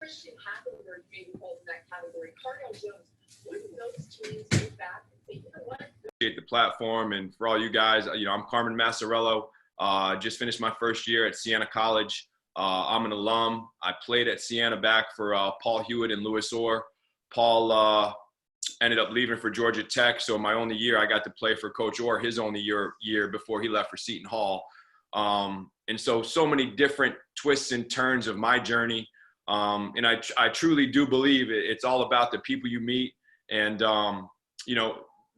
Christian Hackenberg maybe falls in that category. Cardinal Jones, wouldn't those teams look back and say, you know what? The platform, and for all you guys, I'm Carmen Maciariello. Just finished my first year at Siena College. I'm an alum. I played at Siena back for Paul Hewitt and Louis Orr. Paul ended up leaving for Georgia Tech, so my only year I got to play for Coach Orr, his only year before he left for Seton Hall. And so many different twists and turns of my journey. And I truly do believe it's all about the people you meet and,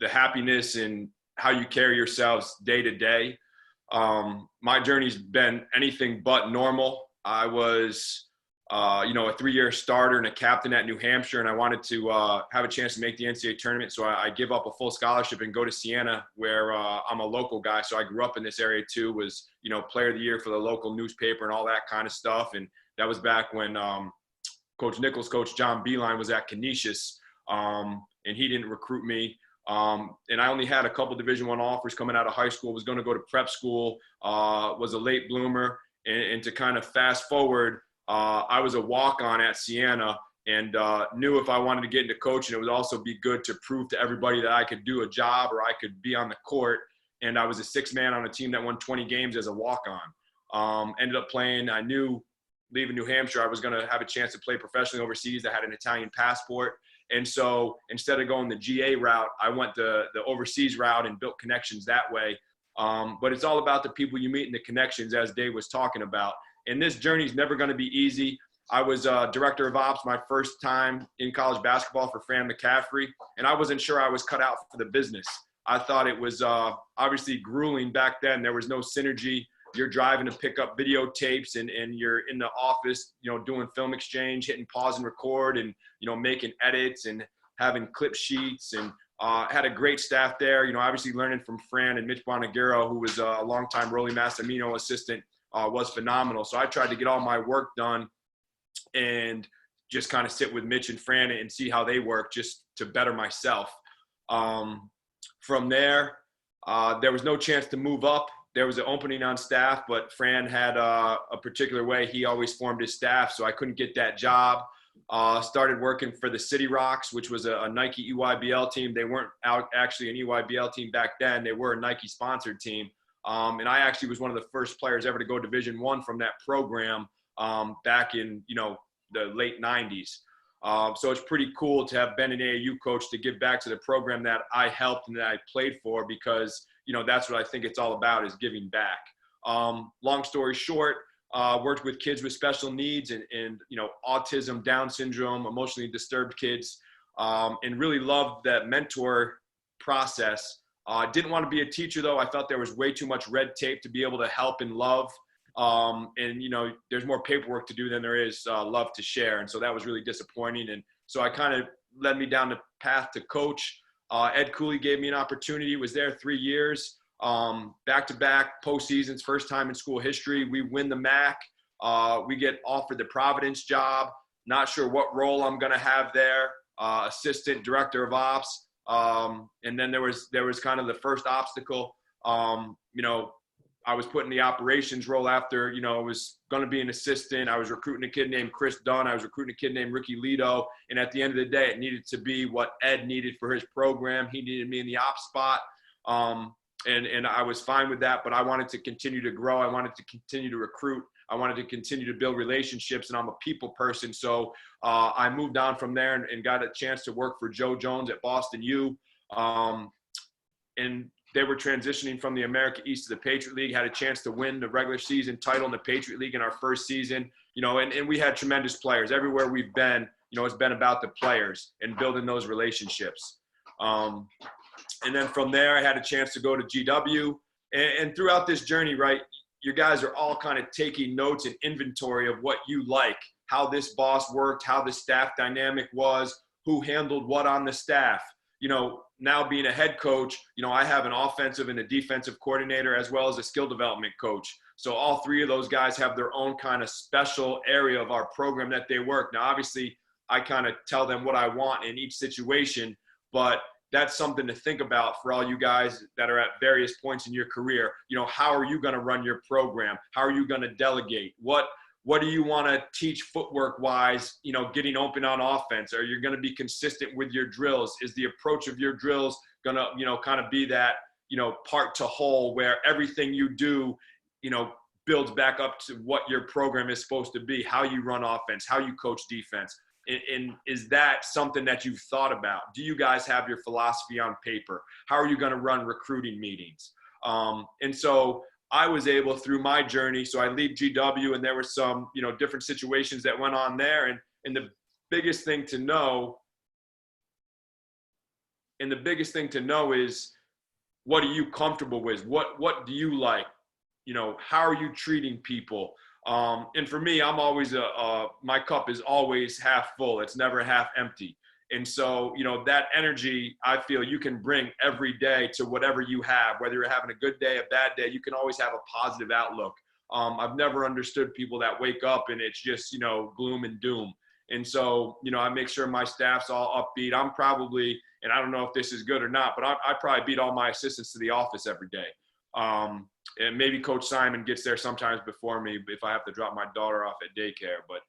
the happiness and how you carry yourselves day to day. My journey's been anything but normal. I was, a 3-year starter and a captain at New Hampshire, and I wanted to have a chance to make the NCAA tournament. So I give up a full scholarship and go to Siena, where I'm a local guy. So I grew up in this area too, was, player of the year for the local newspaper and all that kind of stuff. And that was back when Coach Nichols, Coach John Beeline was at Canisius, and he didn't recruit me. And I only had a couple Division I offers coming out of high school, was going to go to prep school, was a late bloomer. And to kind of fast forward, I was a walk-on at Siena and knew if I wanted to get into coaching, it would also be good to prove to everybody that I could do a job or I could be on the court. And I was a sixth man on a team that won 20 games as a walk-on. Ended up playing. I knew leaving New Hampshire, I was going to have a chance to play professionally overseas. I had an Italian passport. And so instead of going the GA route, I went the overseas route and built connections that way. But it's all about the people you meet and the connections, as Dave was talking about. And this journey is never going to be easy. I was director of ops my first time in college basketball for Fran McCaffrey, and I wasn't sure I was cut out for the business. I thought it was obviously grueling back then. There was no synergy. You're driving to pick up videotapes and you're in the office, doing film exchange, hitting pause and record and, making edits and having clip sheets and had a great staff there. Obviously learning from Fran and Mitch Bonagero, who was a longtime Rolly Massimino assistant, was phenomenal. So I tried to get all my work done and just kind of sit with Mitch and Fran and see how they work just to better myself. From there was no chance to move up. There was an opening on staff, but Fran had a particular way he always formed his staff, so I couldn't get that job. Started working for the City Rocks, which was a Nike EYBL team. They weren't actually an EYBL team back then. They were a Nike-sponsored team. And I actually was one of the first players ever to go Division I from that program back in, the late 90s. So it's pretty cool to have been an AAU coach to give back to the program that I helped and that I played for, because that's what I think it's all about, is giving back. Long story short, worked with kids with special needs and autism, Down syndrome, emotionally disturbed kids, and really loved that mentor process. Didn't want to be a teacher, though. I felt there was way too much red tape to be able to help and love. And there's more paperwork to do than there is love to share. And so that was really disappointing. And so I kind of led me down the path to coach. Ed Cooley gave me an opportunity, was there 3 years, back-to-back postseasons, first time in school history. We win the MAC. We get offered the Providence job. Not sure what role I'm going to have there. Assistant director of ops. And then there was kind of the first obstacle. I was put in the operations role after, I was going to be an assistant. I was recruiting a kid named Chris Dunn. I was recruiting a kid named Ricky Lito. And at the end of the day, it needed to be what Ed needed for his program. He needed me in the ops spot. And I was fine with that, but I wanted to continue to grow. I wanted to continue to recruit. I wanted to continue to build relationships, and I'm a people person. So I moved on from there and got a chance to work for Joe Jones at Boston U. And they were transitioning from the America East to the Patriot League, had a chance to win the regular season title in the Patriot League in our first season, and we had tremendous players. Everywhere we've been, it's been about the players and building those relationships. And then from there, I had a chance to go to GW. And throughout this journey, right, you guys are all kind of taking notes and inventory of what you like, how this boss worked, how the staff dynamic was, who handled what on the staff. Now being a head coach, I have an offensive and a defensive coordinator as well as a skill development coach. So all three of those guys have their own kind of special area of our program that they work. Now, obviously, I kind of tell them what I want in each situation, but that's something to think about for all you guys that are at various points in your career. How are you going to run your program? How are you going to delegate? What What do you want to teach footwork wise, getting open on offense? Are you going to be consistent with your drills? Is the approach of your drills going to, kind of be that, part to whole where everything you do, builds back up to what your program is supposed to be, how you run offense, how you coach defense? And is that something that you've thought about? Do you guys have your philosophy on paper? How are you going to run recruiting meetings? And so I was able through my journey. So I leave GW, and there were some, different situations that went on there. And the biggest thing to know, is, what are you comfortable with? What do you like? How are you treating people? And for me, I'm always my cup is always half full. It's never half empty. And so, that energy, I feel you can bring every day to whatever you have, whether you're having a good day, a bad day, you can always have a positive outlook. I've never understood people that wake up and it's just, gloom and doom. And so, I make sure my staff's all upbeat. I'm probably, and I don't know if this is good or not, but I probably beat all my assistants to the office every day. And maybe Coach Simon gets there sometimes before me if I have to drop my daughter off at daycare. But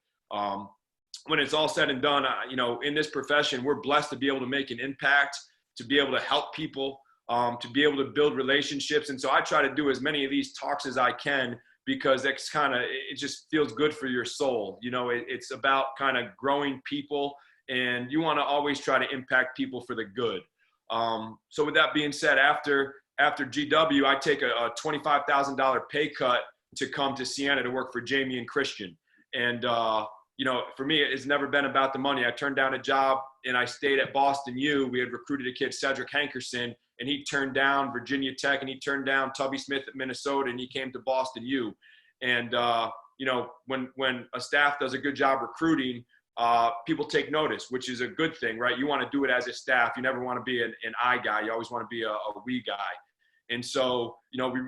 when it's all said and done, in this profession, we're blessed to be able to make an impact, to be able to help people, to be able to build relationships. And so I try to do as many of these talks as I can, because it's it just feels good for your soul. It's about kind of growing people, and you want to always try to impact people for the good. So with that being said, after GW, I take a $25,000 pay cut to come to Siena to work for Jamie and Christian. And, for me, it's never been about the money. I turned down a job and I stayed at Boston U. We had recruited a kid, Cedric Hankerson, and he turned down Virginia Tech, and he turned down Tubby Smith at Minnesota, and he came to Boston U. And, when a staff does a good job recruiting, people take notice, which is a good thing, right? You want to do it as a staff. You never want to be an I guy. You always want to be a we guy. And so,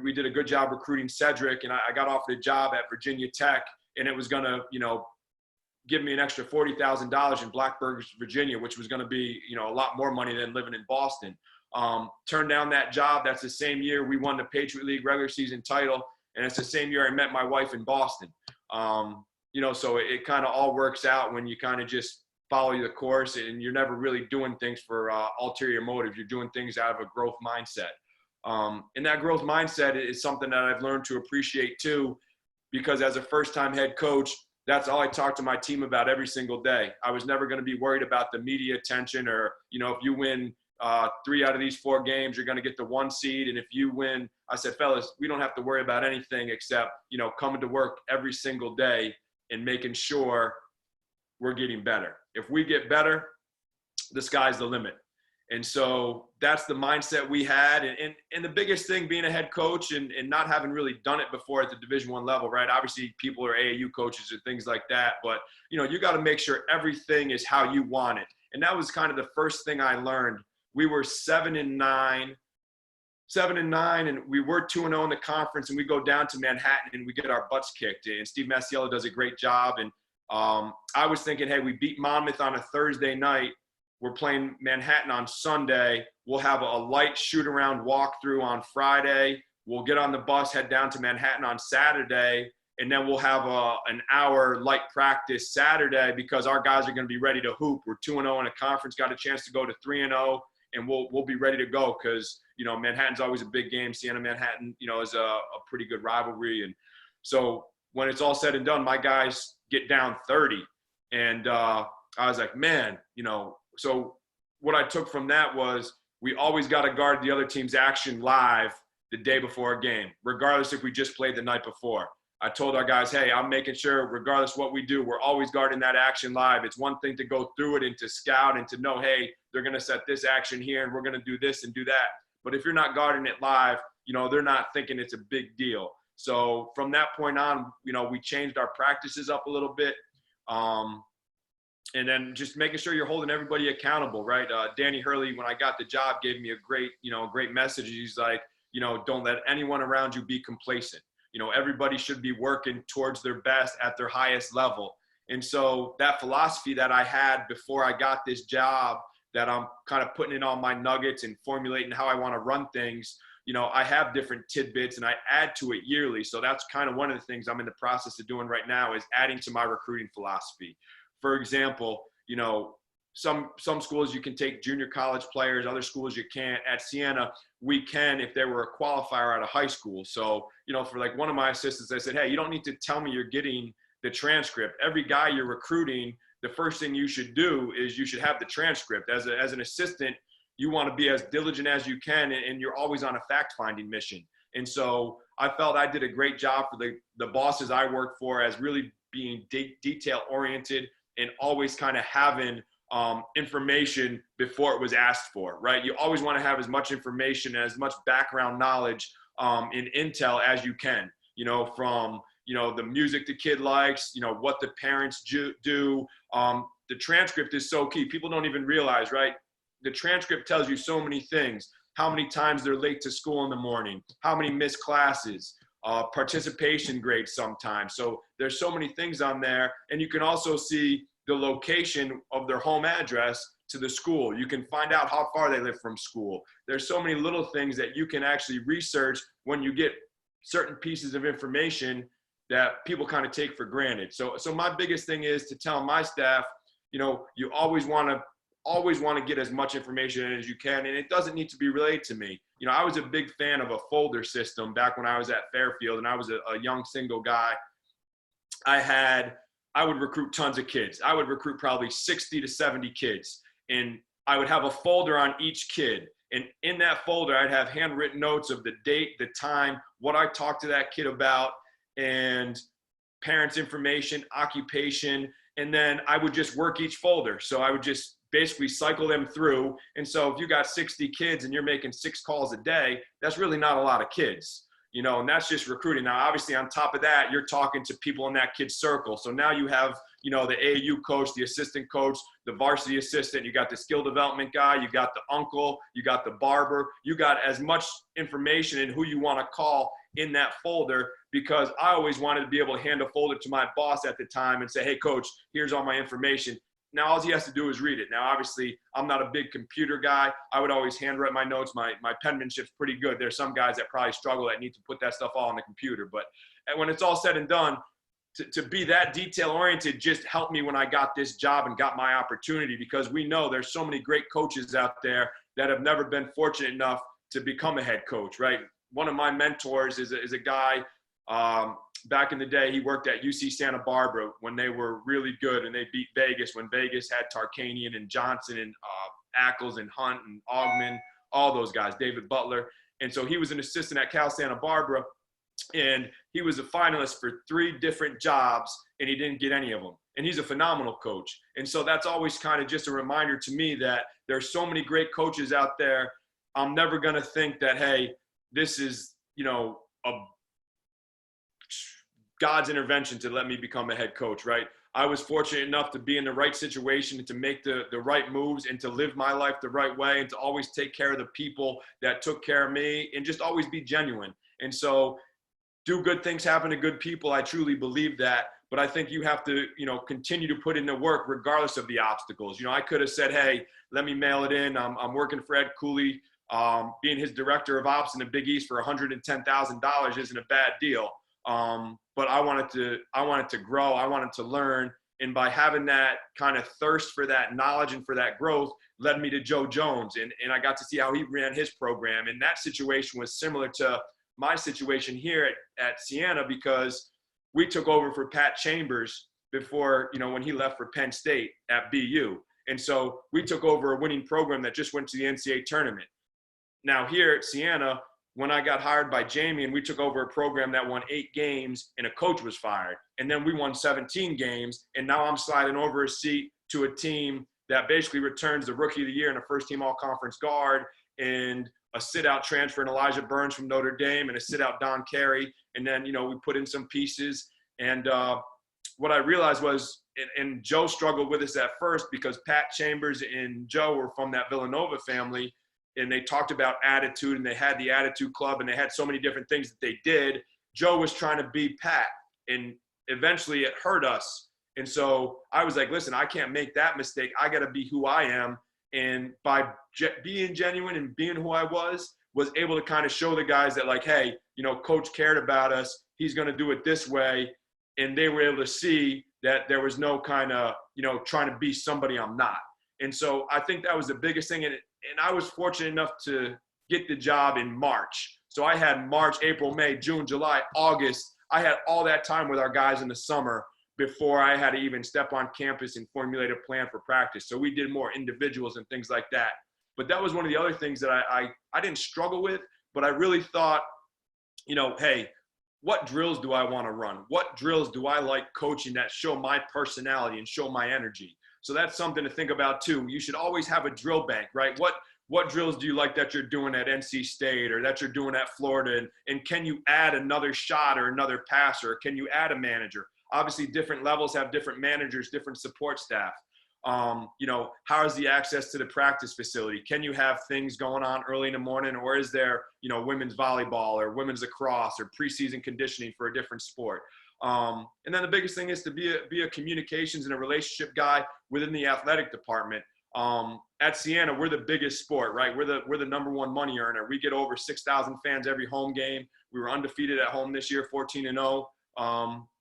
we did a good job recruiting Cedric, and I got offered a job at Virginia Tech, and it was going to, give me an extra $40,000 in Blacksburg, Virginia, which was going to be, a lot more money than living in Boston. Turned down that job. That's the same year we won the Patriot League regular season title. And it's the same year I met my wife in Boston. So it kind of all works out when you kind of just follow the course, and you're never really doing things for ulterior motives. You're doing things out of a growth mindset. And that growth mindset is something that I've learned to appreciate too, because as a first-time head coach, that's all I talk to my team about every single day. I was never going to be worried about the media attention, or, if you win 3 out of these 4 games, you're going to get the 1 seed. And if you win, I said, fellas, we don't have to worry about anything except, coming to work every single day and making sure we're getting better. If we get better, the sky's the limit. And so that's the mindset we had. And the biggest thing being a head coach and not having really done it before at the Division I level, right? Obviously people are AAU coaches or things like that, but you got to make sure everything is how you want it. And that was kind of the first thing I learned. We were 7-9, and we were 2-0 in the conference, and we go down to Manhattan and we get our butts kicked. And Steve Maciariello does a great job. And I was thinking, hey, we beat Monmouth on a Thursday night. We're playing Manhattan on Sunday. We'll have a light shoot-around walkthrough on Friday. We'll get on the bus, head down to Manhattan on Saturday, and then we'll have an hour light practice Saturday, because our guys are going to be ready to hoop. We're 2-0 in a conference, got a chance to go to 3-0, and we'll be ready to go, because Manhattan's always a big game. Siena Manhattan is a pretty good rivalry. And so when it's all said and done, my guys get down 30, and I was like, man, so what I took from that was we always got to guard the other team's action live the day before a game, regardless if we just played the night before. I told our guys, hey, I'm making sure regardless what we do, we're always guarding that action live. It's one thing to go through it and to scout and to know, hey, they're going to set this action here and we're going to do this and do that. But if you're not guarding it live, they're not thinking it's a big deal. So from that point on, we changed our practices up a little bit. And then just making sure you're holding everybody accountable, right? Danny Hurley, when I got the job, gave me a great message. He's like, don't let anyone around you be complacent. Everybody should be working towards their best at their highest level. And so that philosophy that I had before I got this job, that I'm kind of putting in all my nuggets and formulating how I want to run things, I have different tidbits and I add to it yearly. So that's kind of one of the things I'm in the process of doing right now, is adding to my recruiting philosophy. For example, some schools you can take junior college players, other schools you can't. At Siena, we can if there were a qualifier out of high school. So, for like one of my assistants, I said, hey, you don't need to tell me you're getting the transcript. Every guy you're recruiting, the first thing you should do is you should have the transcript. As an assistant, you want to be as diligent as you can, and you're always on a fact-finding mission. And so I felt I did a great job for the bosses I worked for, as really being detail-oriented and always kind of having information before it was asked for, right? You always want to have as much information, as much background knowledge in intel as you can, from, the music the kid likes, what the parents do. The transcript is so key. People don't even realize, right? The transcript tells you so many things. How many times they're late to school in the morning, how many missed classes, participation grades sometimes. So there's so many things on there. And you can also see the location of their home address to the school. You can find out how far they live from school. There's so many little things that you can actually research when you get certain pieces of information that people kind of take for granted. So my biggest thing is to tell my staff, you always want to get as much information as you can, and it doesn't need to be relayed to me. I was a big fan of a folder system back when I was at Fairfield, and I was a young single guy. I would recruit tons of kids. I would recruit probably 60 to 70 kids, and I would have a folder on each kid. And in that folder, I'd have handwritten notes of the date, the time, what I talked to that kid about, and parents' information, occupation, and then I would just work each folder. So I would just basically cycle them through. And so if you got 60 kids and you're making 6 calls a day, that's really not a lot of kids, and that's just recruiting. Now, obviously on top of that, you're talking to people in that kid's circle. So now you have, the AAU coach, the assistant coach, the varsity assistant, you got the skill development guy, you got the uncle, you got the barber, you got as much information in who you want to call in that folder, because I always wanted to be able to hand a folder to my boss at the time and say, hey coach, here's all my information. Now all he has to do is read it. Now, obviously, I'm not a big computer guy. I would always handwrite my notes. My penmanship's pretty good. There's some guys that probably struggle that need to put that stuff all on the computer. But when it's all said and done, to be that detail-oriented just helped me when I got this job and got my opportunity, because we know there's so many great coaches out there that have never been fortunate enough to become a head coach, right? One of my mentors is a guy, back in the day, he worked at UC Santa Barbara when they were really good and they beat Vegas, when Vegas had Tarkanian and Johnson and Ackles and Hunt and Augman, all those guys, David Butler. And so he was an assistant at Cal Santa Barbara, and he was a finalist for 3 different jobs, and he didn't get any of them. And he's a phenomenal coach. And so that's always kind of just a reminder to me that there's so many great coaches out there. I'm never going to think that, hey, this is, a God's intervention to let me become a head coach, right? I was fortunate enough to be in the right situation and to make the right moves and to live my life the right way and to always take care of the people that took care of me and just always be genuine. And so do good things happen to good people. I truly believe that. But I think you have to, continue to put in the work regardless of the obstacles. I could have said, hey, let me mail it in. I'm working for Ed Cooley. Being his director of ops in the Big East for $110,000 isn't a bad deal. But I wanted to grow. I wanted to learn. And by having that kind of thirst for that knowledge and for that growth led me to Joe Jones. And I got to see how he ran his program. And that situation was similar to my situation here at Siena, because we took over for Pat Chambers before, when he left for Penn State at BU. And so we took over a winning program that just went to the NCAA tournament. Now here at Siena, when I got hired by Jamie and we took over a program that won 8 games and a coach was fired, and then we won 17 games, and now I'm sliding over a seat to a team that basically returns the Rookie of the Year and a first-team all-conference guard and a sit-out transfer in Elijah Burns from Notre Dame and a sit-out Don Carey. And then, we put in some pieces. And what I realized was, and Joe struggled with this at first because Pat Chambers and Joe were from that Villanova family, and they talked about attitude, and they had the attitude club, and they had so many different things that they did. Joe was trying to be Pat, and eventually it hurt us. And so I was like, listen, I can't make that mistake. I got to be who I am. And by being genuine and being who I was, was able to kind of show the guys that like, hey, you know, coach cared about us. He's going to do it this way. And they were able to see that there was no kind of, you know, trying to be somebody I'm not. And so I think that was the biggest thing. And I was fortunate enough to get the job in March. So I had March, April, May, June, July, August. I had all that time with our guys in the summer before I had to even step on campus and formulate a plan for practice. So we did more individuals and things like that. But that was one of the other things that I didn't struggle with, but I really thought, you know, hey, what drills do I want to run? What drills do I like coaching that show my personality and show my energy? So that's something to think about too. You should always have a drill bank, right? What drills do you like that you're doing at NC State or that you're doing at Florida? And can you add another shot or another pass, or can you add a manager? Obviously, different levels have different managers, different support staff. You know, how is the access to the practice facility? Can you have things going on early in the morning, or is there, you know, women's volleyball or women's lacrosse or preseason conditioning for a different sport? And then the biggest thing is to be a communications and a relationship guy within the athletic department. At Siena, we're the biggest sport, right? We're the number one money earner. We get over 6,000 fans every home game. We were undefeated at home this year, 14-0.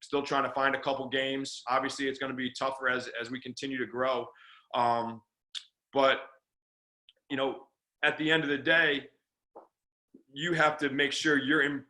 Still trying to find a couple games. Obviously, it's going to be tougher as we continue to grow. But, you know, at the end of the day, you have to make sure you're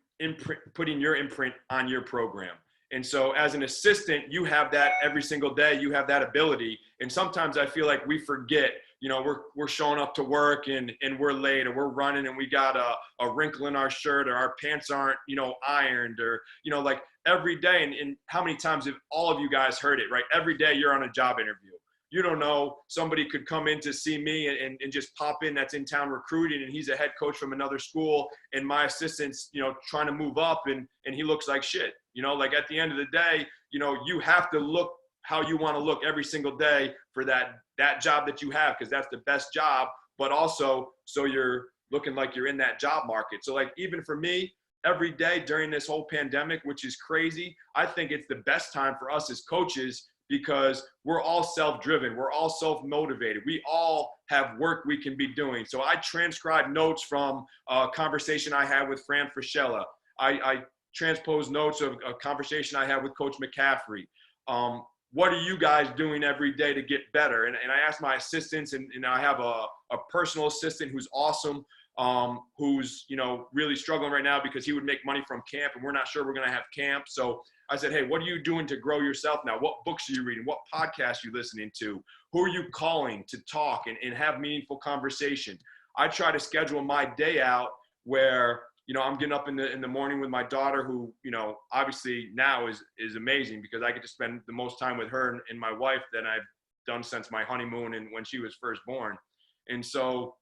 putting your imprint on your program. And so as an assistant, you have that every single day. You have that ability. And sometimes I feel like we forget, you know, we're showing up to work and we're late, or we're running and we got a wrinkle in our shirt, or our pants aren't, you know, ironed, or, you know, like every day. And how many times have all of you guys heard it, right? Every day you're on a job interview. You don't know, somebody could come in to see me and just pop in that's in town recruiting, and he's a head coach from another school, and my assistant's, you know, trying to move up and he looks like shit. You know, like at the end of the day, you know, you have to look how you want to look every single day for that job that you have, because that's the best job, but also so you're looking like you're in that job market. So like even for me, every day during this whole pandemic, which is crazy, I think it's the best time for us as coaches, because we're all self-driven. We're all self-motivated. We all have work we can be doing. So I transcribe notes from a conversation I had with Fran Fraschilla. I transpose notes of a conversation I had with Coach McCaffrey. What are you guys doing every day to get better? And I ask my assistants, and I have a personal assistant who's awesome, who's, you know, really struggling right now because he would make money from camp, and we're not sure we're going to have camp. So I said, hey, what are you doing to grow yourself now? What books are you reading? What podcasts are you listening to? Who are you calling to talk and have meaningful conversation? I try to schedule my day out where, you know, I'm getting up in the morning with my daughter, who, you know, obviously now is amazing because I get to spend the most time with her and my wife than I've done since my honeymoon and when she was first born. And so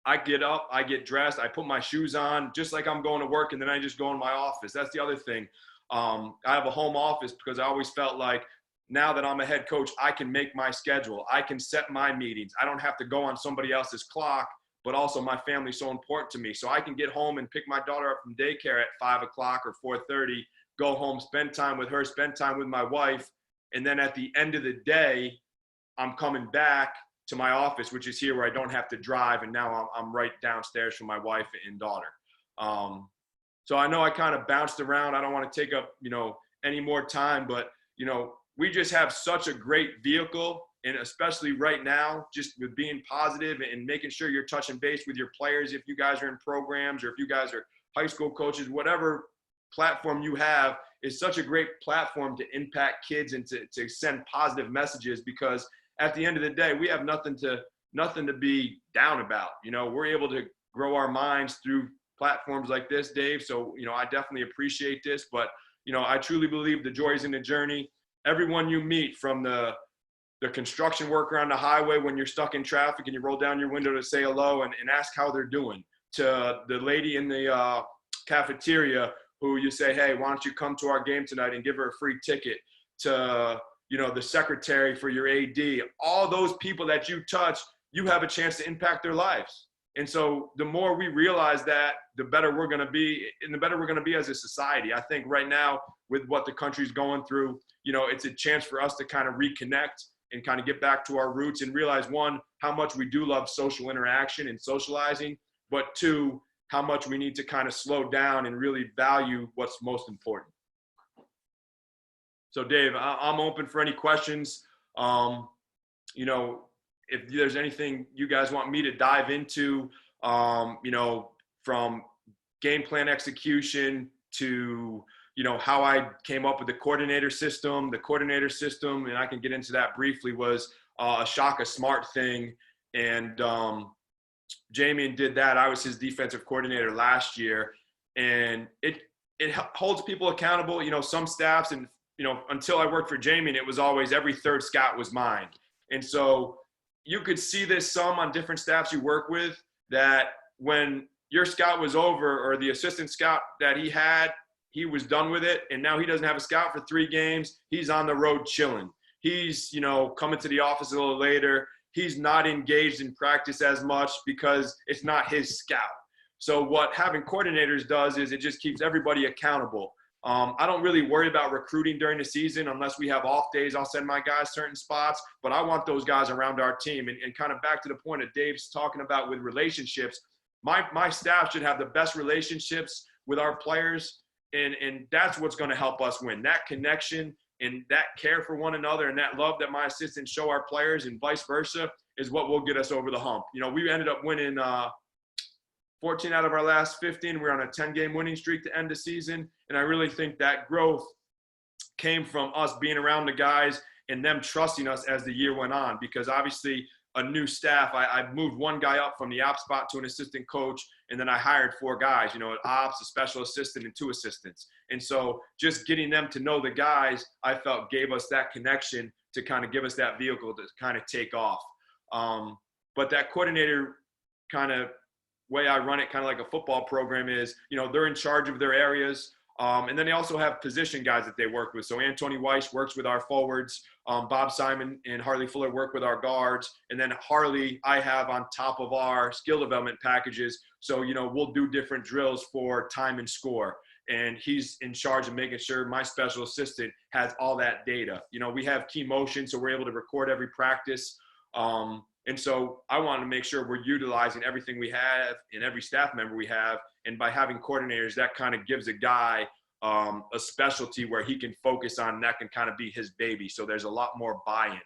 I get up, I get dressed, I put my shoes on just like I'm going to work, and then I just go in my office. That's the other thing. I have a home office because I always felt like now that I'm a head coach, I can make my schedule. I can set my meetings. I don't have to go on somebody else's clock, but also my family's so important to me. So I can get home and pick my daughter up from daycare at 5 o'clock or 4:30, go home, spend time with her, spend time with my wife. And then at the end of the day, I'm coming back to my office, which is here where I don't have to drive. And now I'm right downstairs from my wife and daughter. So I know I kind of bounced around. I don't want to take up, you know, any more time, but, you know, we just have such a great vehicle, and especially right now, just with being positive and making sure you're touching base with your players. If you guys are in programs or if you guys are high school coaches, whatever platform you have is such a great platform to impact kids and to send positive messages, because at the end of the day, we have nothing to be down about. You know, we're able to grow our minds through platforms like this, Dave. So, you know, I definitely appreciate this, but, you know, I truly believe the joy is in the journey. Everyone you meet, from the construction worker on the highway when you're stuck in traffic and you roll down your window to say hello and ask how they're doing, to the lady in the cafeteria who you say, hey, why don't you come to our game tonight, and give her a free ticket, to, you know, the secretary for your AD, all those people that you touch, you have a chance to impact their lives. And so the more we realize that, the better we're going to be, and the better we're going to be as a society. I think right now, with what the country's going through, you know, it's a chance for us to kind of reconnect and kind of get back to our roots and realize, one, how much we do love social interaction and socializing, but two, how much we need to kind of slow down and really value what's most important. So Dave, I'm open for any questions. You know, if there's anything you guys want me to dive into, you know, from game plan execution to, you know, how I came up with the coordinator system. The coordinator system, and I can get into that briefly, was a Shaka Smart thing. And Jamie did that. I was his defensive coordinator last year. And it holds people accountable. You know, some staffs, and, you know, until I worked for Jamie, it was always every third scout was mine. And so you could see this some on different staffs you work with, that when your scout was over, or the assistant scout that he had, he was done with it. And now he doesn't have a scout for 3 games. He's on the road chilling. He's, you know, coming to the office a little later. He's not engaged in practice as much because it's not his scout. So what having coordinators does is it just keeps everybody accountable. I don't really worry about recruiting during the season unless we have off days. I'll send my guys certain spots, but I want those guys around our team. And kind of back to the point that Dave's talking about with relationships, my staff should have the best relationships with our players, and that's what's going to help us win. That connection and that care for one another and that love that my assistants show our players and vice versa is what will get us over the hump. You know, we ended up winning 14 out of our last 15. We're on a 10-game winning streak to end the season. And I really think that growth came from us being around the guys and them trusting us as the year went on, because obviously a new staff, I moved one guy up from the ops spot to an assistant coach, and then I hired 4 guys, you know, an ops, a special assistant, and 2 assistants. And so just getting them to know the guys, I felt gave us that connection to kind of give us that vehicle to kind of take off. But that coordinator kind of way I run it, kind of like a football program, is, you know, they're in charge of their areas. And then they also have position guys that they work with. So Anthony Weiss works with our forwards. Bob Simon and Harley Fuller work with our guards. And then Harley, I have on top of our skill development packages. So, you know, we'll do different drills for time and score. And he's in charge of making sure my special assistant has all that data. You know, we have key motion, so we're able to record every practice. And so I want to make sure we're utilizing everything we have and every staff member we have. And by having coordinators, that kind of gives a guy a specialty where he can focus on, and that can kind of be his baby. So there's a lot more buy-in.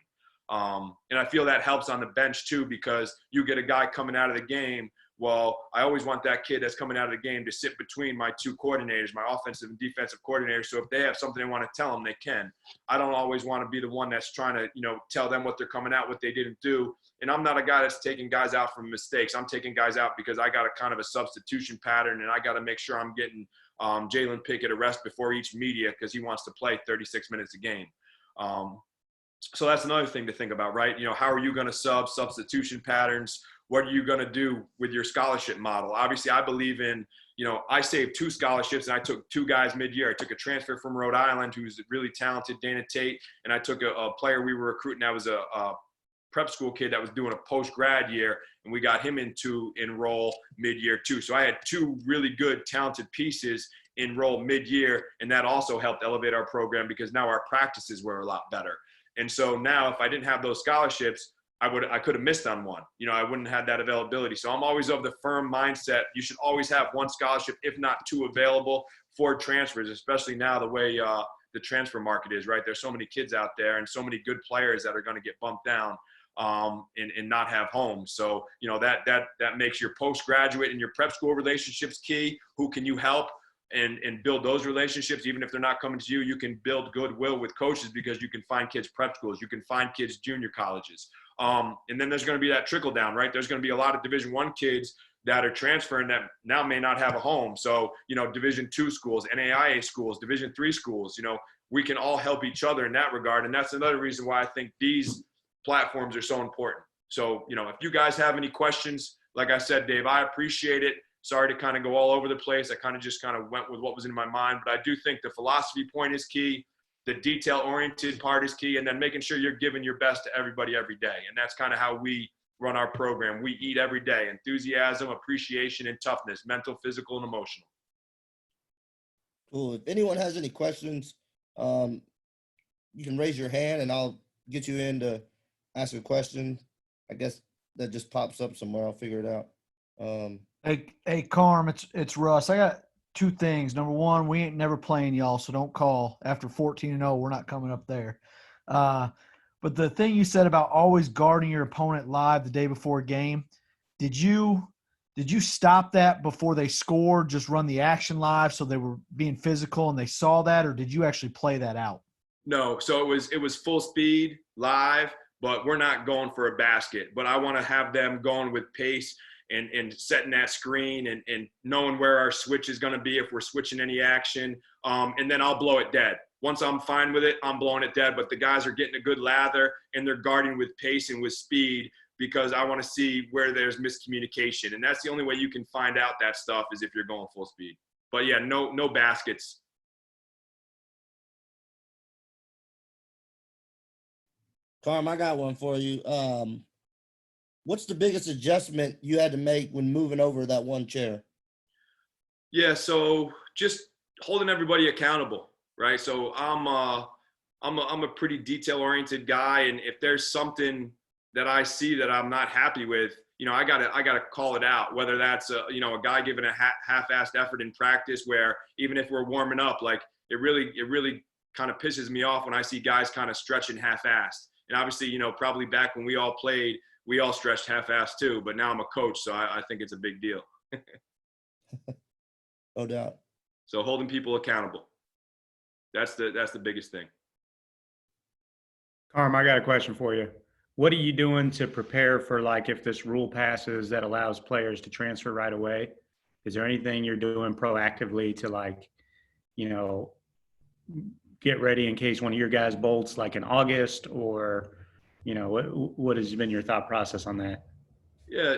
And I feel that helps on the bench too, because you get a guy coming out of the game. Well, I always want that kid that's coming out of the game to sit between my 2 coordinators, my offensive and defensive coordinators. So if they have something they want to tell them, they can. I don't always want to be the one that's trying to, you know, tell them what they're coming out, what they didn't do. And I'm not a guy that's taking guys out from mistakes. I'm taking guys out because I got a kind of a substitution pattern, and I got to make sure I'm getting Jalen Pickett a rest before each media because he wants to play 36 minutes a game. So that's another thing to think about, right? You know, how are you going to substitution patterns? What are you going to do with your scholarship model? Obviously, I believe in, you know, I saved 2 scholarships, and I took 2 guys mid-year. I took a transfer from Rhode Island who's really talented, Dana Tate, and I took a player we were recruiting that was a prep school kid that was doing a post-grad year, and we got him into enroll mid-year too. So I had 2 really good, talented pieces enroll mid-year, and that also helped elevate our program because now our practices were a lot better. And so now if I didn't have those scholarships, I could have missed on one. You know, I wouldn't have had that availability. So I'm always of the firm mindset. You should always have 1 scholarship, if not 2 available for transfers, especially now the way the transfer market is, right? There's so many kids out there and so many good players that are going to get bumped down and not have homes. So, you know, that makes your postgraduate and your prep school relationships key. Who can you help? And build those relationships. Even if they're not coming to you, you can build goodwill with coaches because you can find kids prep schools. You can find kids junior colleges. And then there's going to be that trickle down, right? There's going to be a lot of Division I kids that are transferring that now may not have a home. So, you know, Division II schools, NAIA schools, Division III schools, you know, we can all help each other in that regard. And that's another reason why I think these platforms are so important. So, you know, if you guys have any questions, like I said, Dave, I appreciate it. Sorry to kind of go all over the place. I kind of went with what was in my mind, but I do think the philosophy point is key. The detail-oriented part is key, and then making sure you're giving your best to everybody every day. And that's kind of how we run our program. We eat every day: enthusiasm, appreciation, and toughness, mental, physical, and emotional. Cool. If anyone has any questions, you can raise your hand, and I'll get you in to ask a question. I guess that just pops up somewhere. I'll figure it out. Hey, Carm, it's Russ. I got two things. Number one, we ain't never playing y'all, so don't call after 14-0. We're not coming up there. But the thing you said about always guarding your opponent live the day before a game, did you stop that before they scored? Just run the action live so they were being physical and they saw that, or did you actually play that out? No, so it was full speed live, but we're not going for a basket. But I want to have them going with pace and setting that screen and knowing where our switch is going to be if we're switching any action. And then I'll blow it dead. Once I'm fine with it, I'm blowing it dead. But the guys are getting a good lather and they're guarding with pace and with speed because I want to see where there's miscommunication. And that's the only way you can find out that stuff is if you're going full speed. But yeah, no baskets. Carm, I got one for you. What's the biggest adjustment you had to make when moving over that one chair? Yeah, so just holding everybody accountable, right? So I'm a pretty detail-oriented guy, and if there's something that I see that I'm not happy with, I gotta call it out. Whether that's a guy giving a half-assed effort in practice, where even if we're warming up, like it really kind of pisses me off when I see guys kind of stretching half-assed. And obviously, probably back when we all played, we all stretched half-assed too. But now I'm a coach, so I think it's a big deal. No doubt. So holding people accountable. That's the biggest thing. Carm, I got a question for you. What are you doing to prepare for, like, if this rule passes that allows players to transfer right away? Is there anything you're doing proactively to, like, get ready in case one of your guys bolts like in August, or, what has been your thought process on that? Yeah,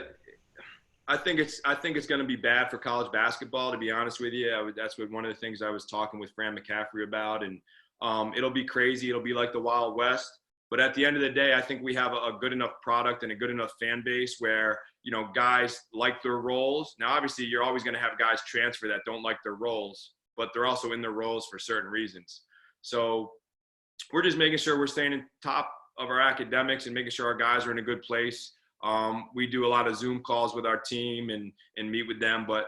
I think it's going to be bad for college basketball, to be honest with you. That's one of the things I was talking with Fran McCaffrey about, and it'll be crazy. It'll be like the Wild West. But at the end of the day, I think we have a good enough product and a good enough fan base where, guys like their roles. Now, obviously, you're always going to have guys transfer that don't like their roles, but they're also in their roles for certain reasons. So we're just making sure we're staying in top of our academics and making sure our guys are in a good place. We do a lot of Zoom calls with our team and meet with them, but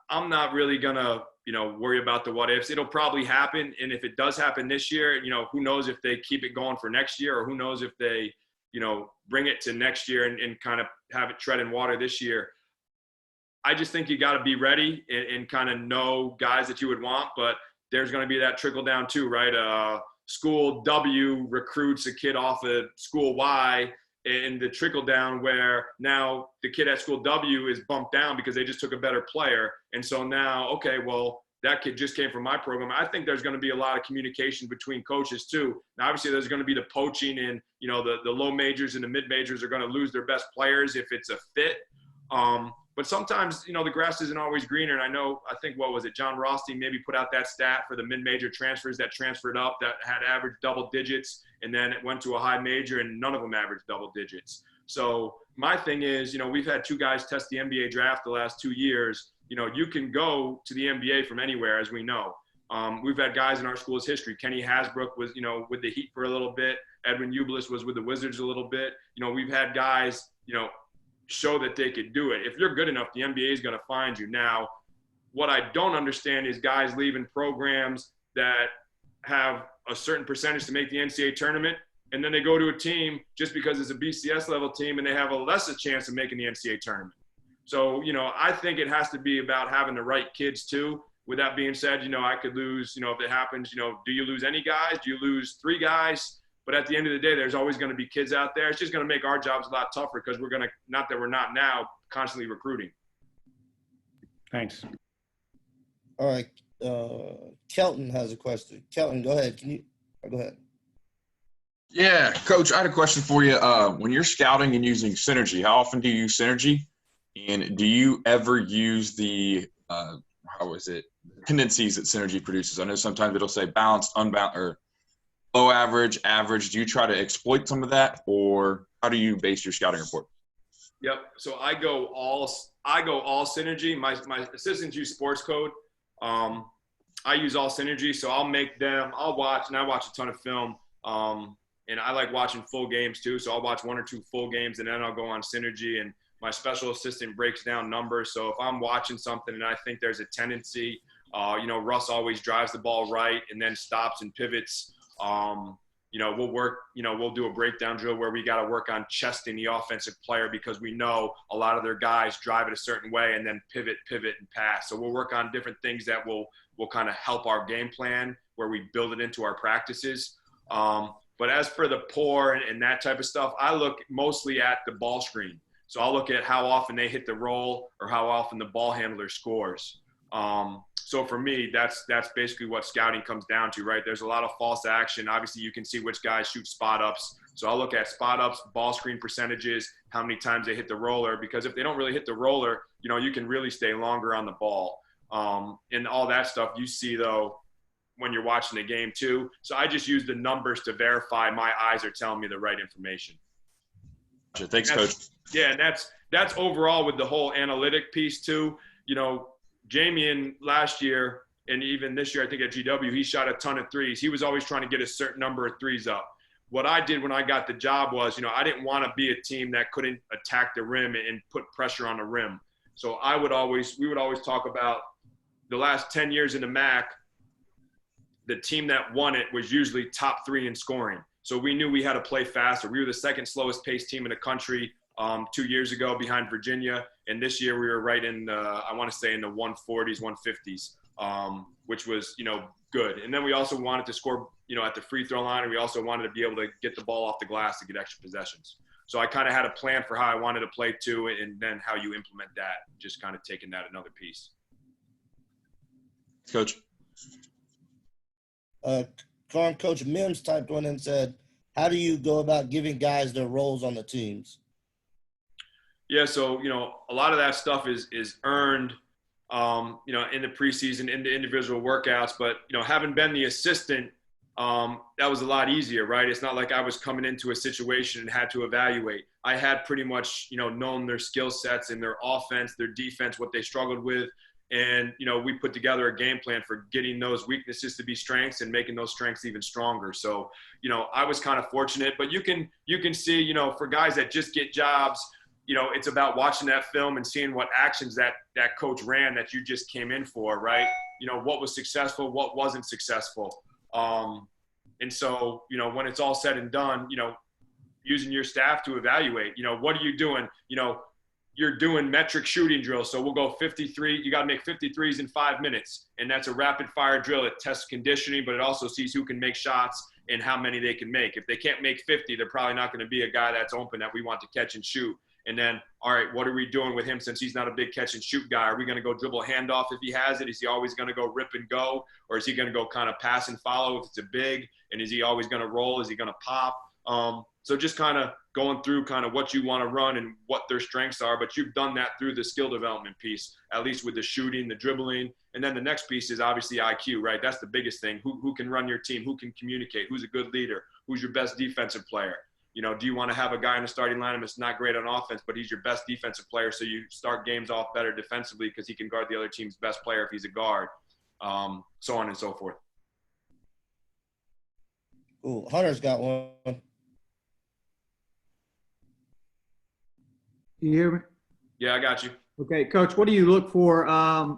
I'm not really gonna, worry about the what ifs. It'll probably happen. And if it does happen this year, who knows if they keep it going for next year, or who knows if they, bring it to next year and kind of have it tread in water this year. I just think you got to be ready and kind of know guys that you would want, but there's going to be that trickle down too, right? School W recruits a kid off of school Y, and the trickle down where now the kid at school W is bumped down because they just took a better player. And so now, okay, well, that kid just came from my program. I think there's going to be a lot of communication between coaches too. Now, obviously there's going to be the poaching, and, the low majors and the mid majors are going to lose their best players if it's a fit. But sometimes, the grass isn't always greener. And I think, what was it? John Rothstein maybe put out that stat for the mid-major transfers that transferred up that had averaged double digits, and then it went to a high major and none of them averaged double digits. So my thing is, we've had two guys test the NBA draft the last 2 years. You can go to the NBA from anywhere, as we know. We've had guys in our school's history. Kenny Hasbrook was, with the Heat for a little bit. Edwin Ublis was with the Wizards a little bit. We've had guys, show that they could do it. If you're good enough, the NBA is going to find you. Now, what I don't understand is guys leaving programs that have a certain percentage to make the NCAA tournament, and then they go to a team just because it's a BCS level team and they have a lesser chance of making the NCAA tournament. So, I think it has to be about having the right kids too. With that being said, I could lose, if it happens, do you lose any guys? Do you lose 3 guys? But at the end of the day, there's always going to be kids out there. It's just going to make our jobs a lot tougher because we're going to, not that we're not now, constantly recruiting. Thanks. All right. Kelton has a question. Kelton, go ahead. Go ahead. Yeah, Coach, I had a question for you. When you're scouting and using Synergy, how often do you use Synergy? And do you ever use the tendencies that Synergy produces? I know sometimes it'll say balanced, unbalanced, or low average, average. Do you try to exploit some of that, or how do you base your scouting report? Yep. So I go all Synergy. My assistants use Sports Code. I use all Synergy. So I'll watch, and I watch a ton of film. And I like watching full games too. So I'll watch 1 or 2 full games, and then I'll go on Synergy. And my special assistant breaks down numbers. So if I'm watching something and I think there's a tendency, Russ always drives the ball right and then stops and pivots. We'll do a breakdown drill where we got to work on chesting the offensive player because we know a lot of their guys drive it a certain way and then pivot, and pass. So we'll work on different things that will kind of help our game plan where we build it into our practices. But as for the pour and that type of stuff, I look mostly at the ball screen. So I'll look at how often they hit the roll or how often the ball handler scores. So for me, that's basically what scouting comes down to, right? There's a lot of false action. Obviously, you can see which guys shoot spot ups. So I'll look at spot ups, ball screen percentages, how many times they hit the roller. Because if they don't really hit the roller, you can really stay longer on the ball. And all that stuff you see, though, when you're watching the game, too. So I just use the numbers to verify my eyes are telling me the right information. Thanks, Coach. Yeah, and that's overall with the whole analytic piece, too. Jamie last year and even this year, I think at GW, he shot a ton of threes. He was always trying to get a certain number of threes up. What I did when I got the job was, I didn't want to be a team that couldn't attack the rim and put pressure on the rim. So we would always talk about the last 10 years in the MAC, the team that won it was usually top 3 in scoring. So we knew we had to play faster. We were the second slowest paced team in the country 2 years ago behind Virginia. And this year we were right in I want to say in the 140s, 150s, which was, good. And then we also wanted to score, at the free throw line. And we also wanted to be able to get the ball off the glass to get extra possessions. So I kind of had a plan for how I wanted to play too. And then how you implement that, just kind of taking that another piece. Coach. Coach Mims typed one and said, how do you go about giving guys their roles on the teams? Yeah, so, a lot of that stuff is earned, in the preseason, in the individual workouts. But, having been the assistant, that was a lot easier, right? It's not like I was coming into a situation and had to evaluate. I had pretty much, known their skill sets and their offense, their defense, what they struggled with. And, we put together a game plan for getting those weaknesses to be strengths and making those strengths even stronger. So, I was kind of fortunate. But you can see, for guys that just get jobs, it's about watching that film and seeing what actions that coach ran that you just came in for, right? What was successful, what wasn't successful. And so, when it's all said and done, using your staff to evaluate, what are you doing? You're doing metric shooting drills. So we'll go 53. You got to make 53s in 5 minutes. And that's a rapid fire drill. It tests conditioning, but it also sees who can make shots and how many they can make. If they can't make 50, they're probably not going to be a guy that's open that we want to catch and shoot. And then, all right, what are we doing with him since he's not a big catch and shoot guy? Are we going to go dribble handoff if he has it? Is he always going to go rip and go? Or is he going to go kind of pass and follow if it's a big? And is he always going to roll? Is he going to pop? So just kind of going through kind of what you want to run and what their strengths are. But you've done that through the skill development piece, at least with the shooting, the dribbling. And then the next piece is obviously IQ, right? That's the biggest thing. Who can run your team? Who can communicate? Who's a good leader? Who's your best defensive player? Do you want to have a guy in the starting lineup that's not great on offense, but he's your best defensive player, so you start games off better defensively because he can guard the other team's best player if he's a guard, so on and so forth. Ooh, Hunter's got one. You hear me? Yeah, I got you. Okay, Coach, what do you look for?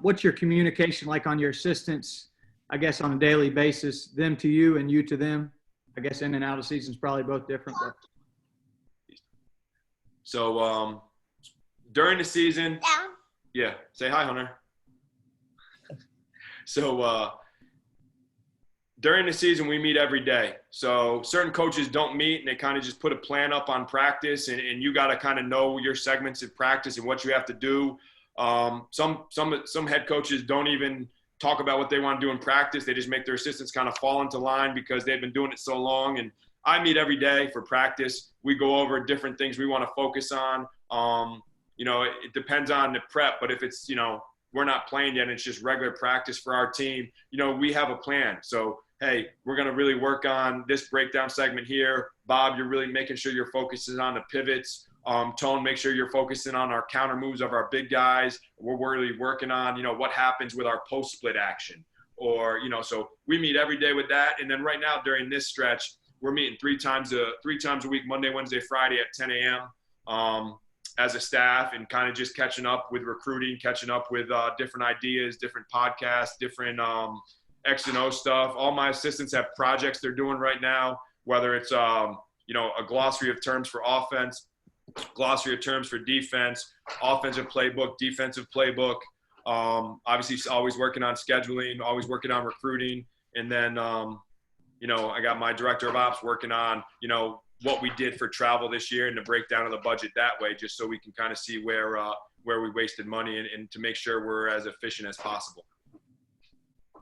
What's your communication like on your assistants, I guess, on a daily basis, them to you and you to them? I guess in and out of season is probably both different. But. So during the season, yeah, say hi, Hunter. So during the season, we meet every day. So certain coaches don't meet and they kind of just put a plan up on practice and you got to kind of know your segments of practice and what you have to do. Some head coaches don't even talk about what they want to do in practice. They just make their assistants kind of fall into line because they've been doing it so long. And I meet every day for practice. We go over different things we want to focus on. It depends on the prep, but if it's, we're not playing yet and it's just regular practice for our team, we have a plan. So, hey, we're going to really work on this breakdown segment here. Bob, you're really making sure your focus is on the pivots. Tone, make sure you're focusing on our counter moves of our big guys. We're really working on, what happens with our post split action or, so we meet every day with that. And then right now during this stretch, we're meeting three times a week, Monday, Wednesday, Friday at 10 a.m. as a staff and kind of just catching up with recruiting, catching up with different ideas, different podcasts, different X and O stuff. All my assistants have projects they're doing right now, whether it's, a glossary of terms for offense, glossary of terms for defense, offensive playbook, defensive playbook. Obviously always working on scheduling, always working on recruiting. And then, I got my director of ops working on, what we did for travel this year and the breakdown of the budget that way, just so we can kind of see where we wasted money and to make sure we're as efficient as possible.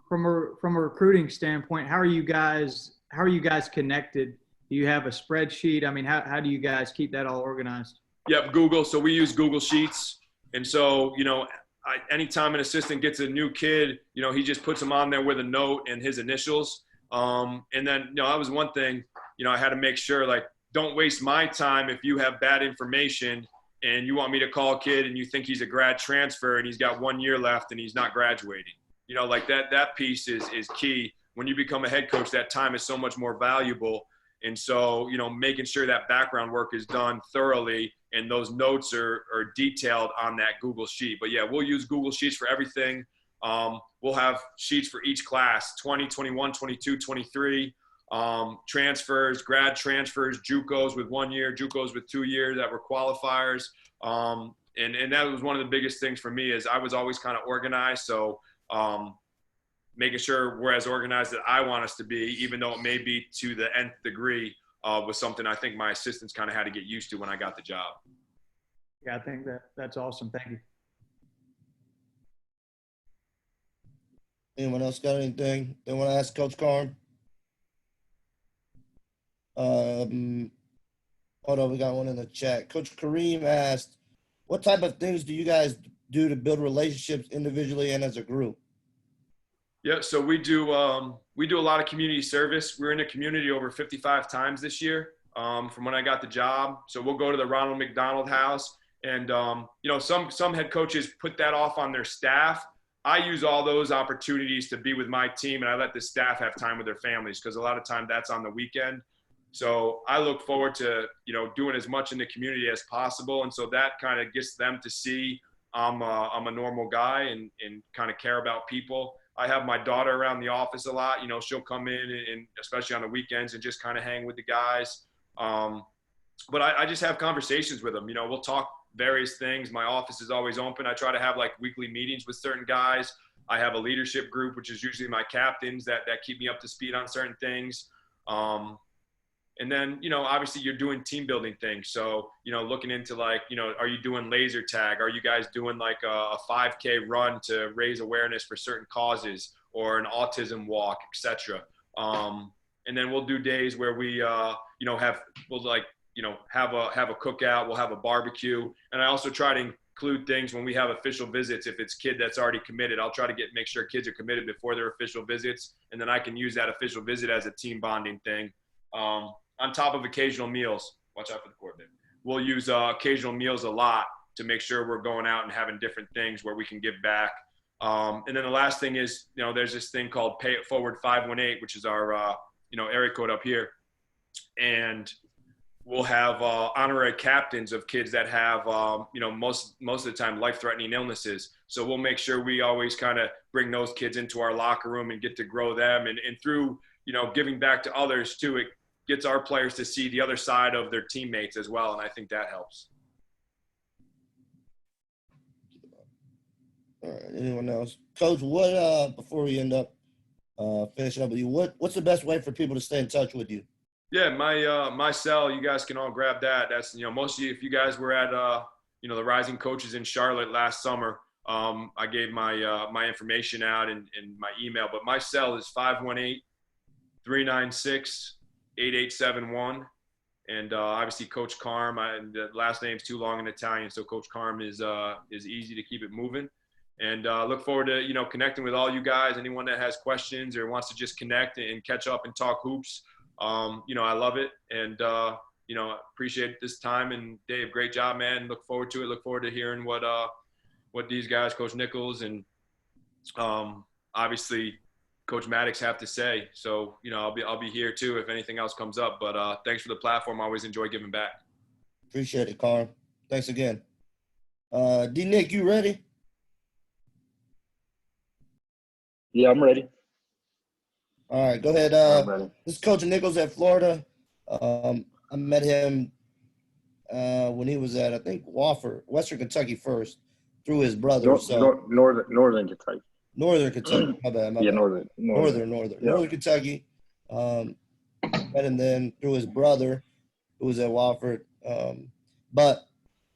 From a recruiting standpoint, how are you guys connected? Do you have a spreadsheet? I mean, how do you guys keep that all organized? Yep, Google. So we use Google Sheets. And so, anytime an assistant gets a new kid, he just puts them on there with a note and his initials. And then, that was one thing, I had to make sure, like, don't waste my time if you have bad information and you want me to call a kid and you think he's a grad transfer and he's got 1 year left and he's not graduating. Like that piece is key. When you become a head coach, that time is so much more valuable. And so, making sure that background work is done thoroughly and those notes are detailed on that Google Sheet. But yeah, we'll use Google Sheets for everything. We'll have sheets for each class, 20, 21, 22, 23, transfers, grad transfers, JUCOs with 1 year, JUCOs with 2 years that were qualifiers. And that was one of the biggest things for me is I was always kind of organized. So making sure we're as organized as I want us to be, even though it may be to the nth degree, was something I think my assistants kind of had to get used to when I got the job. Yeah, I think that's awesome. Thank you. Anyone else got anything they want to ask Coach Carm? Hold on, we got one in the chat. Coach Kareem asked, what type of things do you guys do to build relationships individually and as a group? Yeah, so we do a lot of community service. We're in the community over 55 times this year from when I got the job. So we'll go to the Ronald McDonald House, and some head coaches put that off on their staff. I use all those opportunities to be with my team, and I let the staff have time with their families because a lot of time that's on the weekend. So I look forward to doing as much in the community as possible, and so that kind of gets them to see I'm a normal guy and kind of care about people. I have my daughter around the office a lot. She'll come in and especially on the weekends and just kind of hang with the guys. But I just have conversations with them. We'll talk various things. My office is always open. I try to have like weekly meetings with certain guys. I have a leadership group, which is usually my captains that keep me up to speed on certain things. And then, obviously you're doing team building things. So, looking into like, are you doing laser tag? Are you guys doing like a 5K run to raise awareness for certain causes or an autism walk, etc. And then we'll do days where we, have a cookout, we'll have a barbecue. And I also try to include things when we have official visits. If it's kid that's already committed, I'll try to make sure kids are committed before their official visits. And then I can use that official visit as a team bonding thing. On top of occasional meals, watch out for the cord, babe. We'll use occasional meals a lot to make sure we're going out and having different things where we can give back. And then the last thing is, there's this thing called Pay It Forward 518, which is our, area code up here. And we'll have honorary captains of kids that have, most of the time life-threatening illnesses. So we'll make sure we always kind of bring those kids into our locker room and get to grow them. And through, giving back to others too, it gets our players to see the other side of their teammates as well. And I think that helps. All right, anyone else? Coach, what, before we end up finishing up with you, what's the best way for people to stay in touch with you? Yeah, my cell, you guys can all grab that. That's, most of you, if you guys were at, the Rising Coaches in Charlotte last summer, I gave my information out and my email, but my cell is 518-396-8871. And obviously Coach Carm, the last name's too long in Italian, so Coach Carm is easy to keep it moving. And look forward to, connecting with all you guys, anyone that has questions or wants to just connect and catch up and talk hoops. I love it. And, appreciate this time. And Dave, great job, man. Look forward to it. Look forward to hearing what these guys, Coach Nichols and obviously Coach Mattox have to say. So, I'll be here too if anything else comes up. But thanks for the platform. I always enjoy giving back. Appreciate it, Carm. Thanks again. D. Nick, you ready? Yeah, I'm ready. All right, go ahead. I'm ready. This is Coach Nichols at Florida. I met him when he was at, I think, Wofford, Western Kentucky first, through his brother. Northern Kentucky. Northern Kentucky. My bad. Yeah, Bad. Northern. Northern Yeah. Kentucky. Met him then through his brother, who was at Wofford. But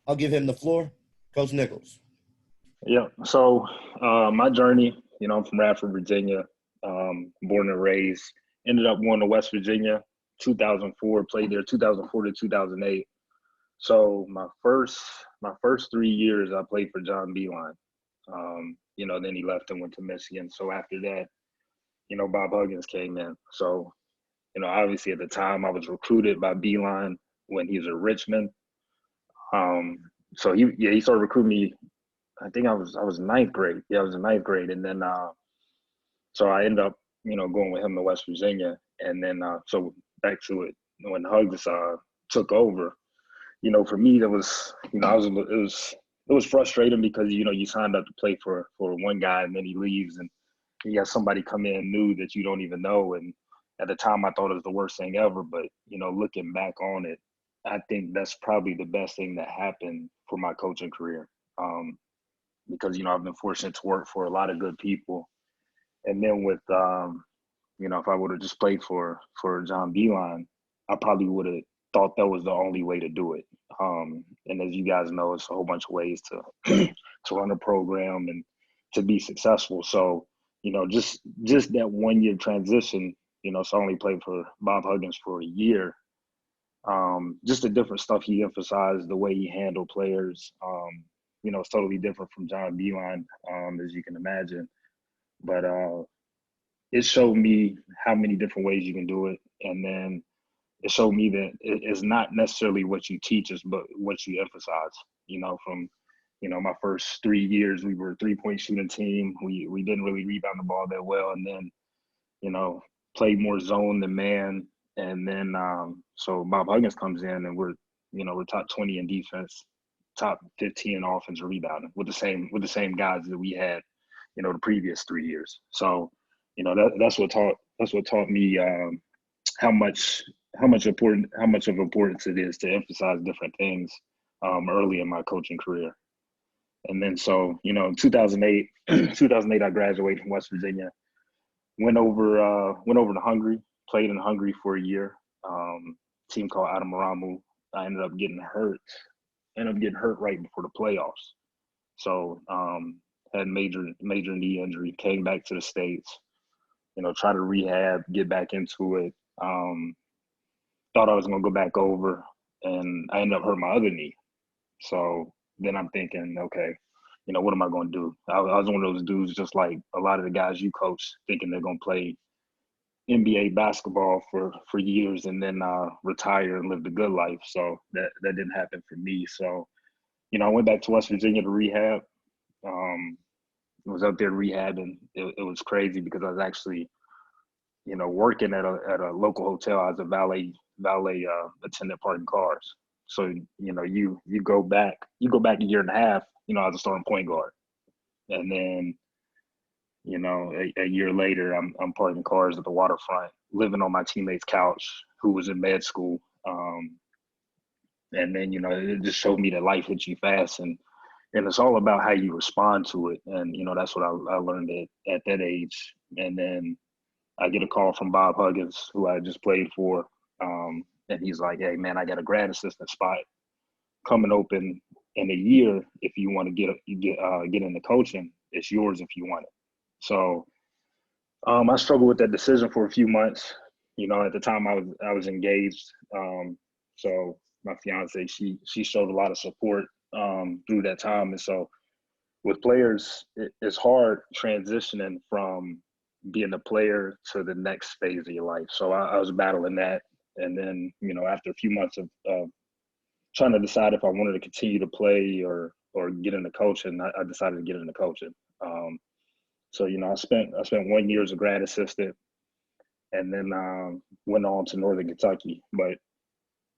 I'll give him the floor. Coach Nichols. Yeah. So my journey, I'm from Radford, Virginia, born and raised. Ended up going to West Virginia, 2004. Played there 2004 to 2008. So my first 3 years, I played for John Beeline. Then he left and went to Michigan. So after that, Bob Huggins came in. So, obviously at the time I was recruited by Beeline when he was at Richmond. So he started recruiting me. I think I was ninth grade. Yeah, I was in ninth grade. And then, so I ended up, going with him to West Virginia. And then, so back to it, when Huggins took over, for me, that was, it was frustrating because, you signed up to play for one guy and then he leaves and you have somebody come in new that you don't even know. And at the time I thought it was the worst thing ever, but, looking back on it, I think that's probably the best thing that happened for my coaching career. Because, I've been fortunate to work for a lot of good people. And then with, if I would have just played for John Beeline, I probably would have thought that was the only way to do it. And as you guys know, it's a whole bunch of ways to to run a program and to be successful. So, just that 1 year transition, so I only played for Bob Huggins for a year. Just the different stuff he emphasized, the way he handled players, it's totally different from John Beeline, as you can imagine. But it showed me how many different ways you can do it. And then it showed me that it's not necessarily what you teach us, but what you emphasize, from, my first 3 years, we were a 3-point shooting team. We didn't really rebound the ball that well. And then, played more zone than man. And then, so Bob Huggins comes in and we're top 20 in defense, top 15 in offense and rebounding with the same guys that we had, the previous 3 years. So, that's what taught me how much of importance it is to emphasize different things early in my coaching career. And then so, in 2008, I graduated from West Virginia, went over to Hungary, played in Hungary for a year. Team called Adamaramu. I ended up getting hurt right before the playoffs. So had major knee injury, came back to the States, try to rehab, get back into it. Thought I was going to go back over, and I ended up hurting my other knee. So then I'm thinking, okay, what am I going to do? I was one of those dudes, just like a lot of the guys you coach, thinking they're going to play NBA basketball for years and then retire and live the good life. So that didn't happen for me. So, I went back to West Virginia to rehab. Was up there rehabbing. It was crazy because I was actually, working at a local hotel. I was a valet attendant parking cars. So, you go back a year and a half, as a starting point guard. And then, a year later, I'm parking cars at the waterfront, living on my teammate's couch who was in med school. And then, it just showed me that life hits you fast and it's all about how you respond to it. And, that's what I learned at that age. And then I get a call from Bob Huggins, who I just played for. And he's like, hey, man, I got a grad assistant spot coming open in a year. If you want to get into coaching, it's yours if you want it. So I struggled with that decision for a few months. At the time I was engaged. So my fiance, she showed a lot of support through that time. And so with players, it's hard transitioning from being a player to the next phase of your life. So I was battling that. And then, after a few months of trying to decide if I wanted to continue to play or get into coaching, I decided to get into coaching. So, I spent 1 year as a grad assistant and then went on to Northern Kentucky. But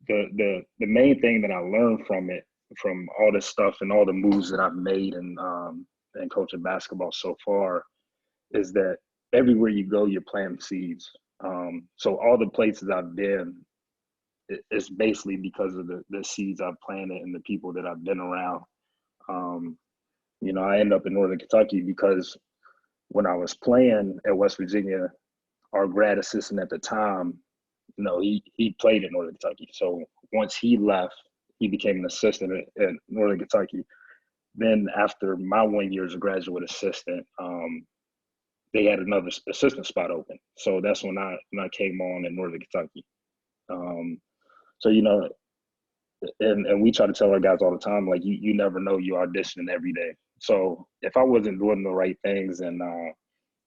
the main thing that I learned from it from all this stuff and all the moves that I've made and coaching basketball so far is that everywhere you go, you're planting seeds. So all the places I've been, it's basically because of the seeds I've planted and the people that I've been around. You know, I ended up in Northern Kentucky because when I was playing at West Virginia, our grad assistant at the time, you know, he played in Northern Kentucky. So once he left, he became an assistant at Northern Kentucky. Then after my 1 year as a graduate assistant, they had another assistant spot open. So that's when I came on in Northern Kentucky. So, you know, and we try to tell our guys all the time, like, you never know, you're auditioning every day. So if I wasn't doing the right things and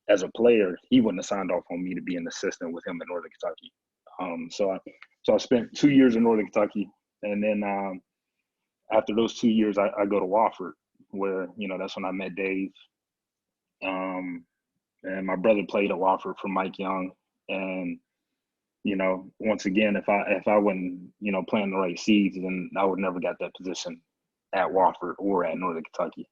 as a player, he wouldn't have signed off on me to be an assistant with him in Northern Kentucky. So I spent 2 years in Northern Kentucky. And then after those 2 years, I go to Wofford, where, you know, that's when I met Dave. And my brother played at Wofford for Mike Young. And, you know, once again, if I wasn't, you know, planting the right seeds, then I would never got that position at Wofford or at Northern Kentucky.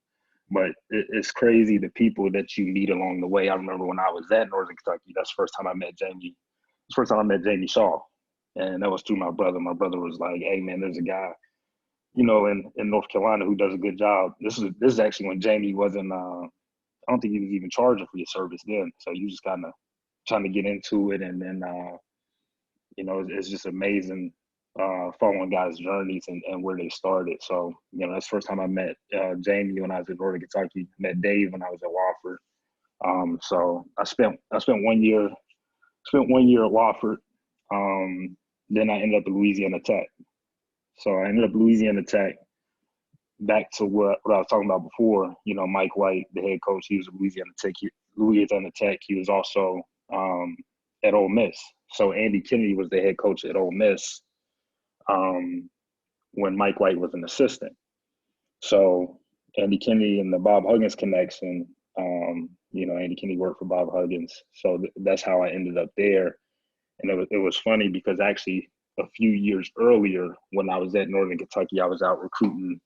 But it's crazy the people that you meet along the way. I remember when I was at Northern Kentucky, that's the first time I met Jamie. It's the first time I met Jamie Shaw. And that was through my brother. My brother was like, hey, man, there's a guy, you know, in North Carolina who does a good job. This is actually when Jamie wasn't, I don't think he was even charging for your service then. So you just kind of trying to get into it. And then, you know, it's just amazing following guys' journeys and where they started. So, you know, that's the first time I met Jamie when I was in Northern Kentucky. Met Dave when I was at Wofford. So I spent 1 year at Wofford. Then I ended up at Louisiana Tech. So I ended up at Louisiana Tech. Back to what I was talking about before, you know, Mike White, the head coach, he was at Louisiana Tech. He was also at Ole Miss. So Andy Kennedy was the head coach at Ole Miss when Mike White was an assistant. So Andy Kennedy and the Bob Huggins connection, you know, Andy Kennedy worked for Bob Huggins. So that's how I ended up there. And it was funny because actually a few years earlier when I was at Northern Kentucky, I was out recruiting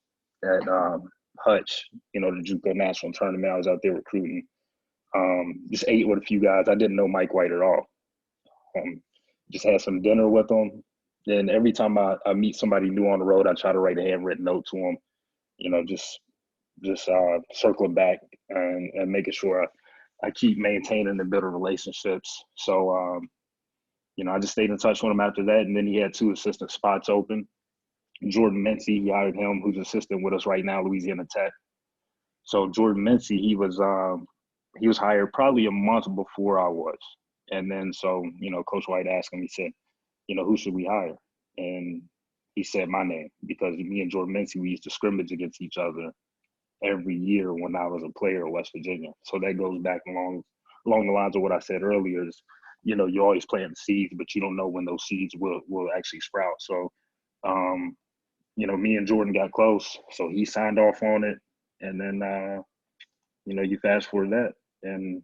at Hutch, you know, the JUCO National Tournament. I was out there recruiting. Just ate with a few guys. I didn't know Mike White at all. Just had some dinner with him. Then every time I meet somebody new on the road, I try to write a handwritten note to them, you know, just circling back and making sure I keep maintaining and building relationships. So, you know, I just stayed in touch with him after that. And then he had 2 assistant spots open. Jordan Mincy, he hired him, who's assistant with us right now, Louisiana Tech. So Jordan Mincy, he was hired probably a month before I was. And then so, you know, Coach White asked him, he said, you know, who should we hire? And he said my name, because me and Jordan Mincy, we used to scrimmage against each other every year when I was a player at West Virginia. So that goes back along the lines of what I said earlier is, you know, you always plant seeds, but you don't know when those seeds will actually sprout. So, you know, me and Jordan got close, so he signed off on it. And then, you know, you fast forward that, and,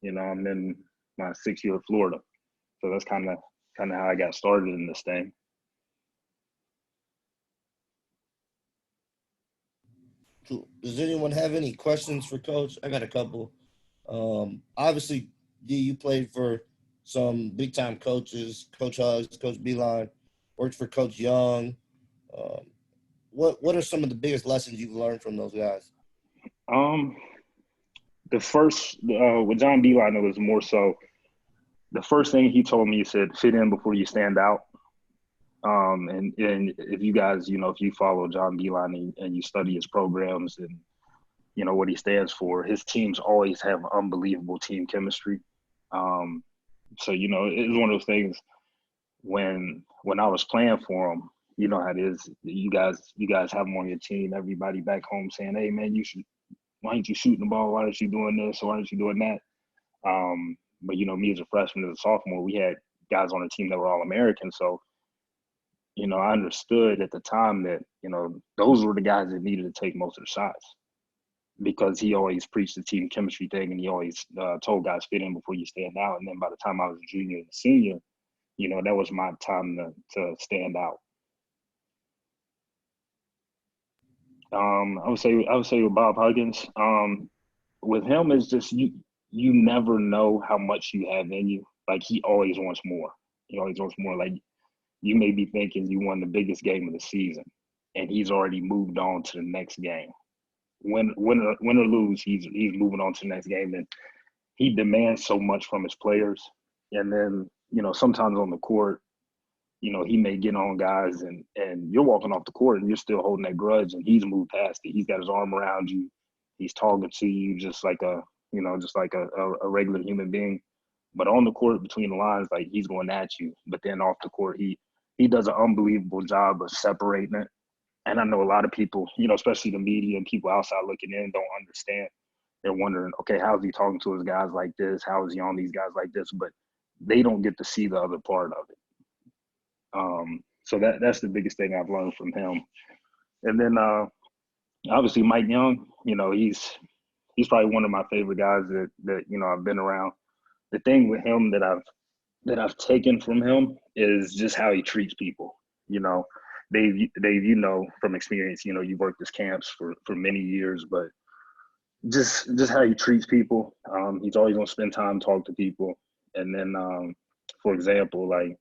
you know, I'm in my 6th year at Florida. So that's kind of how I got started in this thing. Does anyone have any questions for Coach? I got a couple. Obviously, you played for some big time coaches, Coach Huggs, Coach Beeline, worked for Coach Young. What are some of the biggest lessons you've learned from those guys? The first with John Beeline, it was more so. The first thing he told me, he said, "Fit in before you stand out." And if you guys, you know, if you follow John Beeline and you study his programs and, you know, what he stands for, his teams always have unbelievable team chemistry. So, you know, it was one of those things when I was playing for him, you know how it is. You guys have him on your team. Everybody back home saying, "Hey, man, why aren't you shooting the ball? Why aren't you doing this? Why aren't you doing that?" But, you know, me as a freshman, as a sophomore, we had guys on the team that were all American. So, you know, I understood at the time that, you know, those were the guys that needed to take most of the shots, because he always preached the team chemistry thing, and he always told guys, fit in before you stand out. And then by the time I was a junior and senior, you know, that was my time to stand out. I would say with Bob Huggins. With him, it's just you never know how much you have in you. Like he always wants more. He always wants more. Like you may be thinking you won the biggest game of the season, and he's already moved on to the next game. Win or lose, he's moving on to the next game, and he demands so much from his players. And then sometimes on the court, he may get on guys, and you're walking off the court and you're still holding that grudge, and he's moved past it. He's got his arm around you. He's talking to you just like a regular human being. But on the court, between the lines, like he's going at you. But then off the court, he does an unbelievable job of separating it. And I know a lot of people, especially the media and people outside looking in, don't understand. They're wondering, okay, how is he talking to his guys like this? How is he on these guys like this? But they don't get to see the other part of it. So that's the biggest thing I've learned from him. And then obviously Mike Young, he's probably one of my favorite guys that I've been around. The thing with him that I've taken from him is just how he treats people. Dave, from experience, you've worked his camps for many years, but just how he treats people. He's always gonna spend time talk to people. And then for example, like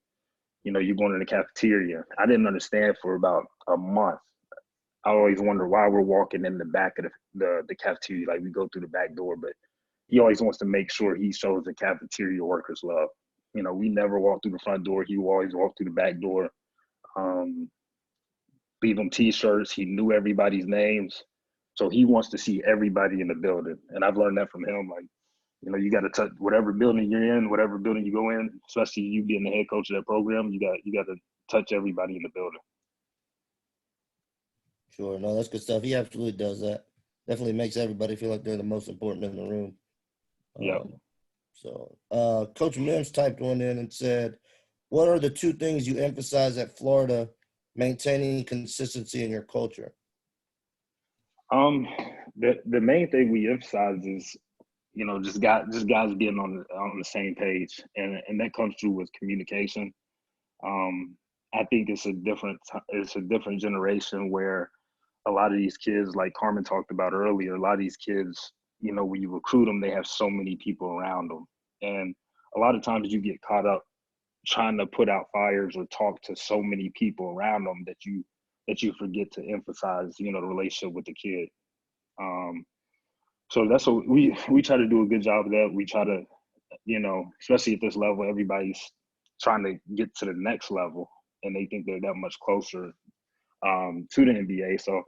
you're going in the cafeteria. I didn't understand for about a month. I always wonder why we're walking in the back of the cafeteria, like we go through the back door, but he always wants to make sure he shows the cafeteria workers love. We never walk through the front door. He will always walk through the back door. Leave them T-shirts. He knew everybody's names. So he wants to see everybody in the building. And I've learned that from him. Like, you got to touch whatever building you're in, whatever building you go in, especially you being the head coach of that program, you got to touch everybody in the building. Sure. No, that's good stuff. He absolutely does that. Definitely makes everybody feel like they're the most important in the room. Yeah. So Coach Mims typed one in and said, what are the two things you emphasize at Florida maintaining consistency in your culture? The main thing we emphasize is, just guys being on the same page, and that comes through with communication. I think it's a different generation where a lot of these kids, like Carmen talked about earlier, a lot of these kids, when you recruit them, they have so many people around them, and a lot of times you get caught up trying to put out fires or talk to so many people around them that you forget to emphasize, the relationship with the kid. So that's what we try to do a good job of that. We try to, especially at this level, everybody's trying to get to the next level, and they think they're that much closer to the NBA. So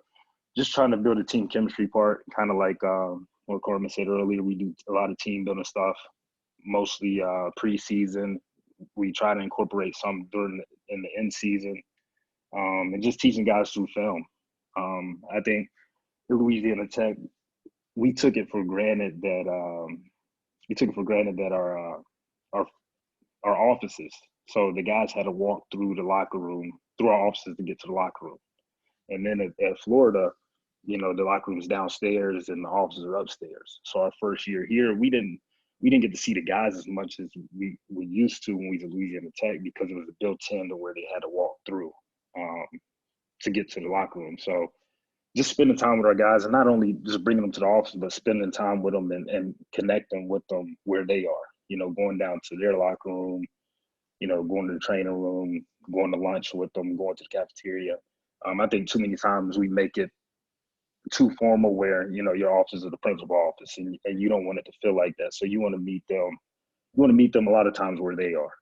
just trying to build a team chemistry part, kind of like what Carmen said earlier. We do a lot of team building stuff, mostly preseason. We try to incorporate some in the end season, and just teaching guys through film. I think Louisiana Tech, we took it for granted that our offices. So the guys had to walk through the locker room, through our offices to get to the locker room. And then at Florida, the locker room's downstairs and the offices are upstairs. So our first year here, we didn't get to see the guys as much as we used to when we was at Louisiana Tech, because it was built into where they had to walk through to get to the locker room. So just spending time with our guys, and not only just bringing them to the office, but spending time with them and connecting with them where they are, going down to their locker room, going to the training room, going to lunch with them, going to the cafeteria. I think too many times we make it too formal where, your office is the principal office, and you don't want it to feel like that. So you want to meet them. You want to meet them a lot of times where they are.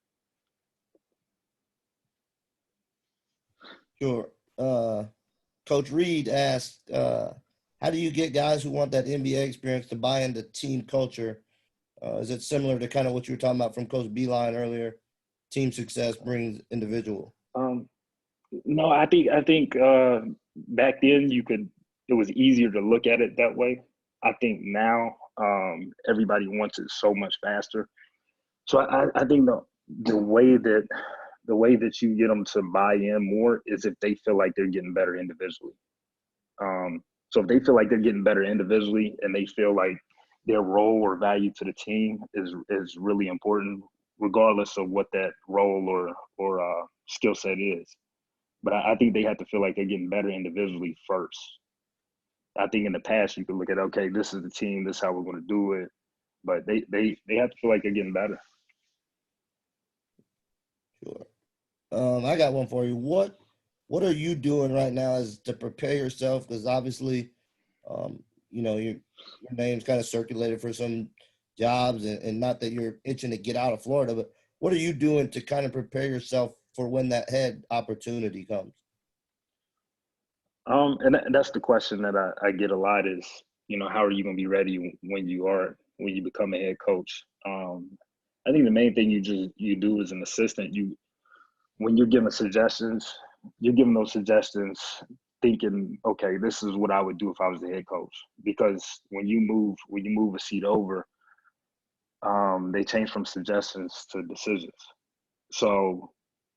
Sure. Coach Reed asked, how do you get guys who want that NBA experience to buy into team culture? Is it similar to kind of what you were talking about from Coach Beeline earlier? Team success brings individual. No, I think back then it was easier to look at it that way. I think now everybody wants it so much faster. So I think the way that you get them to buy in more is if they feel like they're getting better individually. So if they feel like they're getting better individually, and they feel like their role or value to the team is really important, regardless of what that role or skill set is. But I think they have to feel like they're getting better individually first. I think in the past you could look at, okay, this is the team, this is how we're going to do it, but they have to feel like they're getting better. Sure. I got one for you. What are you doing right now as to prepare yourself? Because obviously, your name's kind of circulated for some jobs, and not that you're itching to get out of Florida, but what are you doing to kind of prepare yourself for when that head opportunity comes? And that's the question that I get a lot is, how are you going to be ready when you become a head coach? I think the main thing you do as an assistant, when you're giving suggestions, you're giving those suggestions thinking, okay, this is what I would do if I was the head coach. Because when you move a seat over, they change from suggestions to decisions. So,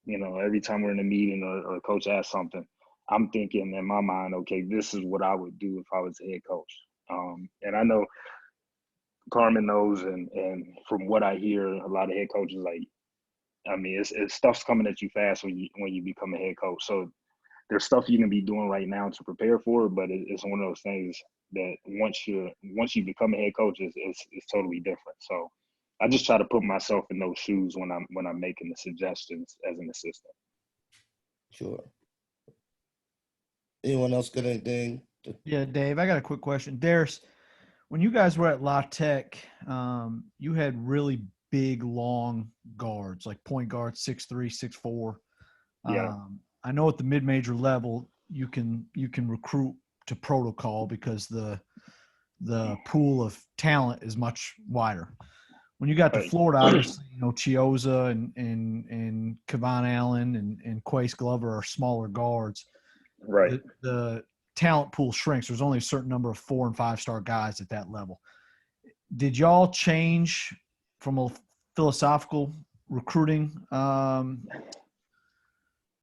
every time we're in a meeting or a coach asks something, I'm thinking in my mind, okay, this is what I would do if I was a head coach. And I know Carmen knows, and from what I hear, a lot of head coaches, it's stuff's coming at you fast when you become a head coach. So there's stuff you can be doing right now to prepare for it, but it's one of those things that once you become a head coach, it's totally different. So I just try to put myself in those shoes when I'm making the suggestions as an assistant. Sure. Anyone else got anything? Yeah, Dave, I got a quick question. Darris, when you guys were at La Tech, you had really big, long guards, like point guards, 6'3", 6'4". Yeah. I know at the mid-major level, you can recruit to protocol because the pool of talent is much wider. When you got to Right. Florida, obviously, Chioza and Kevon Allen and Quace Glover are smaller guards. Right. The talent pool shrinks. There's only a certain number of 4- and 5-star guys at that level. Did y'all change from a philosophical recruiting kind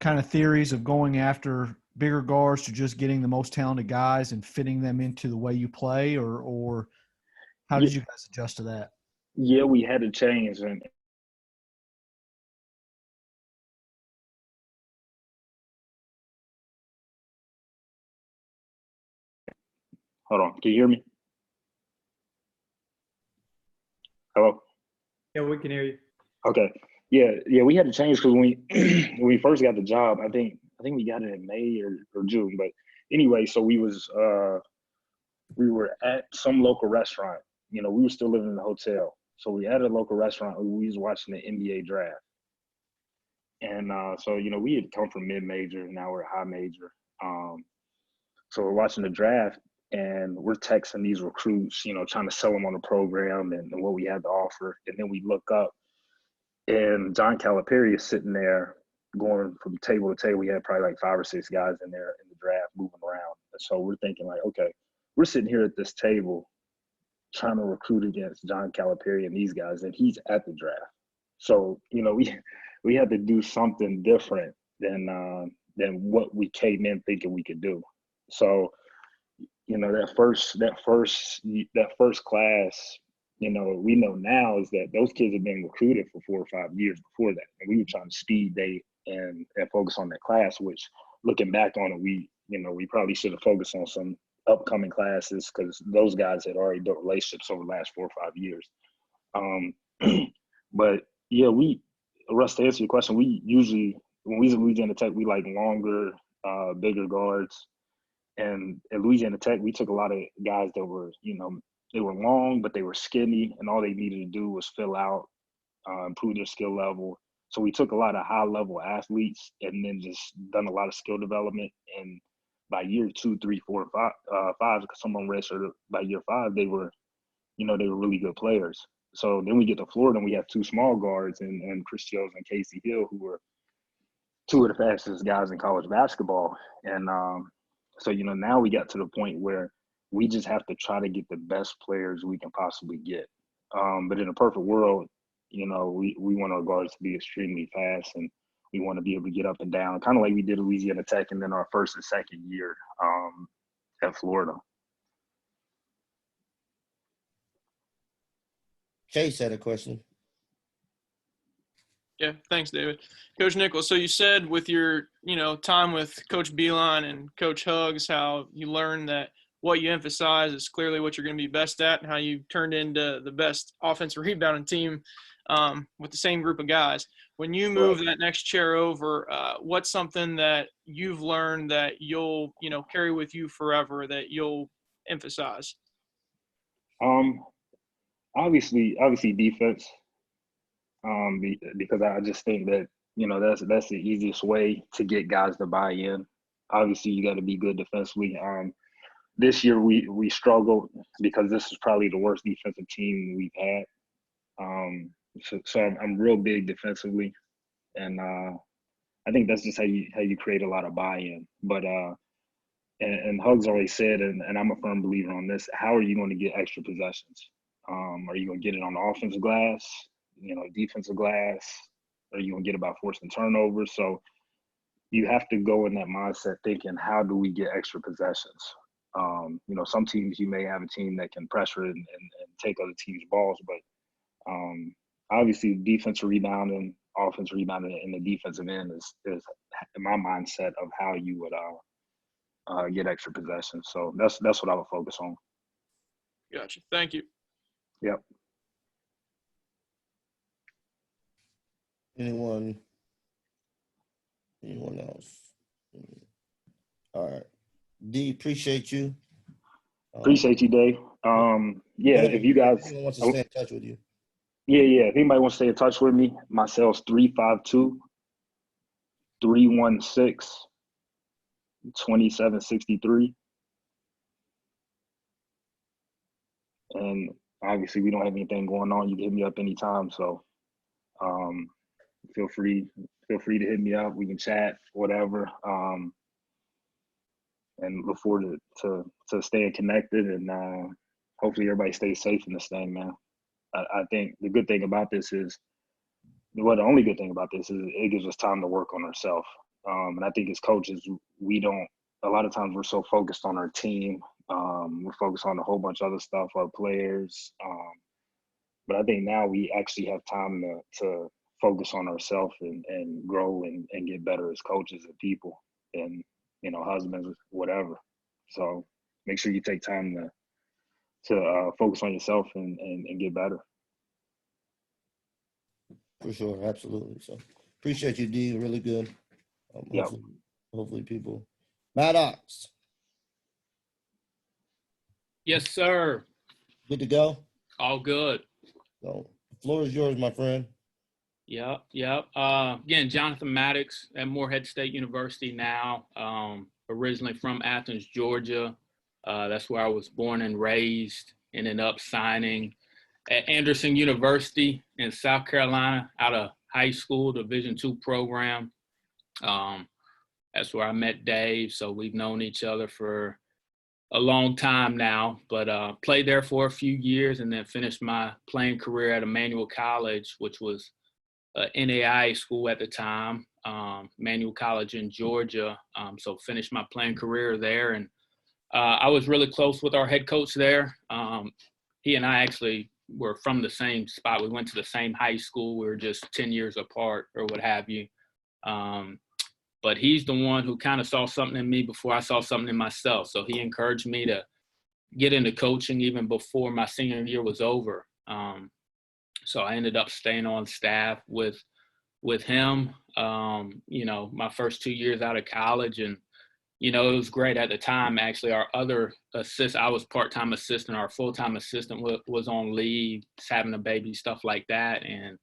of theories of going after bigger guards to just getting the most talented guys and fitting them into the way you play, or how did you guys adjust to that? Yeah, we had to change. And hold on, can you hear me? Hello? Yeah, we can hear you. Okay. Yeah, we had to change because when we first got the job, I think we got it in May or June. But anyway, so we were at some local restaurant. We were still living in the hotel. So we had a local restaurant. We was watching the NBA draft. And so, we had come from mid-major, now we're high major. So we're watching the draft, and we're texting these recruits, trying to sell them on the program and what we had to offer. And then we look up, and John Calipari is sitting there going from table to table. We had probably like 5 or 6 guys in there in the draft moving around. And so we're thinking like, okay, we're sitting here at this table trying to recruit against John Calipari and these guys, and he's at the draft. So, we had to do something different than what we came in thinking we could do. So, that first class, we know now is that those kids have been recruited for 4 or 5 years before that. And we were trying to speed date and focus on that class, which looking back on it, we probably should have focused on some upcoming classes because those guys had already built relationships over the last 4 or 5 years. But yeah, Russ, to answer your question, we usually, when we was at Louisiana Tech, we like longer, bigger guards. And at Louisiana Tech, we took a lot of guys that were, they were long, but they were skinny, and all they needed to do was fill out, improve their skill level. So we took a lot of high-level athletes and then just done a lot of skill development. And by year 2, 3, 4, 5, because some of them redshirted by year 5, they were really good players. So then we get to Florida, and we have 2 small guards, and Chris Jones and Casey Hill, who were 2 of the fastest guys in college basketball. And so, now we got to the point where we just have to try to get the best players we can possibly get. But in a perfect world, we want our guards to be extremely fast, and we want to be able to get up and down, kind of like we did at Louisiana Tech and then our first and second year at Florida. Chase had a question. Yeah, thanks, David. Coach Nichols, so you said with your, time with Coach Beeline and Coach Hugs, how you learned that what you emphasize is clearly what you're going to be best at, and how you turned into the best offensive rebounding team with the same group of guys. When you move that next chair over, what's something that you've learned that you'll, carry with you forever that you'll emphasize? Obviously defense. Because I just think that that's the easiest way to get guys to buy in. Obviously, you got to be good defensively. This year we struggled because this is probably the worst defensive team we've had. So I'm real big defensively, and I think that's just how you create a lot of buy-in. But and Hugs always said, and I'm a firm believer on this: how are you going to get extra possessions? Are you going to get it on the offensive glass? Defensive glass? Are you going to get about forcing turnovers? So you have to go in that mindset thinking, how do we get extra possessions? Some teams, you may have a team that can pressure and take other teams' balls, but obviously defensive rebounding, offensive rebounding, and the defensive end is my mindset of how you would get extra possessions. So that's what I would focus on. Gotcha. Thank you. Yep. Anyone else? All right. D, appreciate you. Appreciate you, Dave. If you guys anyone wants to stay in touch with you. Yeah. If anybody wants to stay in touch with me, my cell's 352-316-2763. And obviously we don't have anything going on. You can hit me up anytime. So feel free to hit me up. We can chat, whatever. And look forward to staying connected, and hopefully everybody stays safe in this thing, man. I think the good thing about this is, the only good thing about this is it gives us time to work on ourselves. And I think as coaches, a lot of times we're so focused on our team. We're focused on a whole bunch of other stuff, our players. But I think now we actually have time to focus on ourselves and grow and get better as coaches and people and, husbands, whatever. So make sure you take time to focus on yourself and get better. For sure, absolutely. So appreciate you, D. Really good. Yep. Hopefully people. Mattox. Yes, sir. Good to go? All good. So the floor is yours, my friend. Yep. Again, Jonathan Mattox at Morehead State University now. Originally from Athens, Georgia. That's where I was born and raised. Ended up signing at Anderson University in South Carolina out of high school, Division II program. That's where I met Dave. So we've known each other for a long time now, but played there for a few years and then finished my playing career at Emmanuel College, which was NAIA school at the time, Emmanuel College in Georgia. So finished my playing career there. And I was really close with our head coach there. He and I actually were from the same spot. We went to the same high school. We were just 10 years apart or what have you. But he's the one who kind of saw something in me before I saw something in myself. So he encouraged me to get into coaching even before my senior year was over. So I ended up staying on staff with him, my first 2 years out of college. And, it was great at the time. Actually, our other I was part-time assistant. Our full-time assistant was on leave, having a baby, stuff like that. And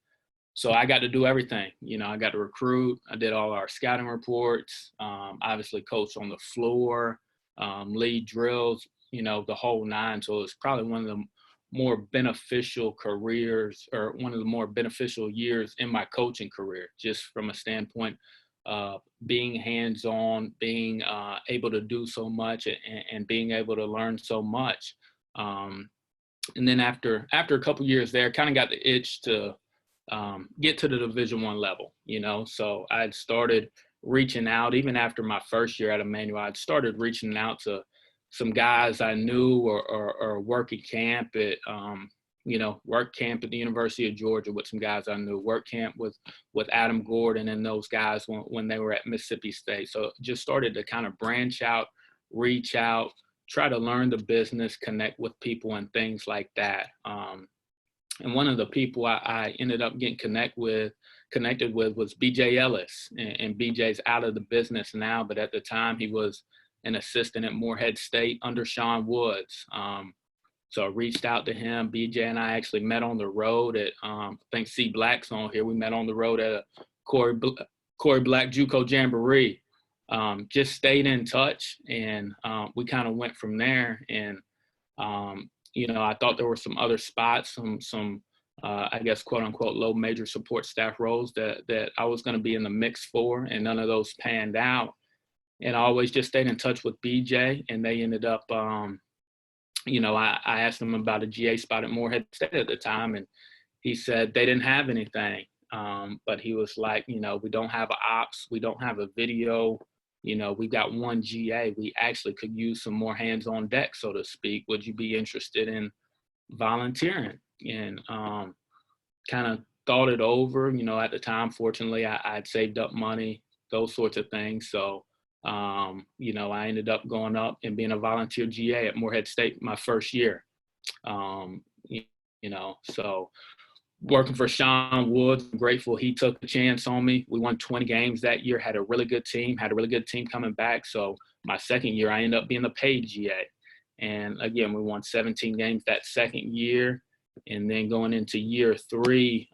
so I got to do everything. I got to recruit. I did all our scouting reports, obviously coached on the floor, lead drills, the whole nine. So it's probably one of the more beneficial careers, or one of the more beneficial years in my coaching career, just from a standpoint of being hands-on, being able to do so much and being able to learn so much. And then after a couple years there, kind of got the itch to get to the Division I level, So I'd started reaching out, even after my first year at Emmanuel, I'd started reaching out to some guys I knew or working camp at, work camp at the University of Georgia with some guys I knew, work camp with Adam Gordon and those guys when they were at Mississippi State. So just started to kind of branch out, reach out, try to learn the business, connect with people and things like that. And one of the people I ended up getting connected with was BJ Ellis. And BJ's out of the business now, but at the time he was an assistant at Morehead State under Sean Woods. So I reached out to him. BJ and I actually met on the road at, I think C Black's on here. We met on the road at a Corey Black JUCO Jamboree. Just stayed in touch, and we kind of went from there. And I thought there were some other spots, some I guess quote unquote low major support staff roles that I was going to be in the mix for, and none of those panned out. And I always just stayed in touch with BJ, and they ended up, I asked them about a GA spot at Morehead State at the time, and he said they didn't have anything. But he was like, we don't have an ops, we don't have a video, we got one GA. We actually could use some more hands on deck, so to speak. Would you be interested in volunteering? And kind of thought it over. At the time, fortunately, I'd saved up money, those sorts of things. So, I ended up going up and being a volunteer GA at Morehead State my first year. So working for Sean Woods, I'm grateful he took a chance on me. We won 20 games that year, had a really good team coming back. So my second year, I ended up being the paid GA. And again, we won 17 games that second year. And then going into year 3,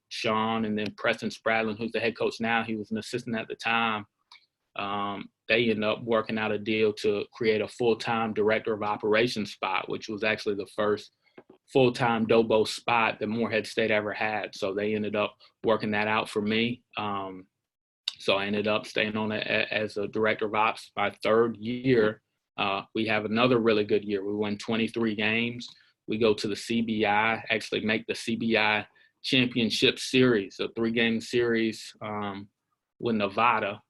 Sean and then Preston Spradlin, who's the head coach now, he was an assistant at the time. They ended up working out a deal to create a full-time director of operations spot, which was actually the first full-time DOBO spot that Morehead State ever had. So they ended up working that out for me. So I ended up staying on it as a director of ops. My third year, we have another really good year. We won 23 games. We go to the CBI, actually make the CBI championship series, a 3-game series with Nevada.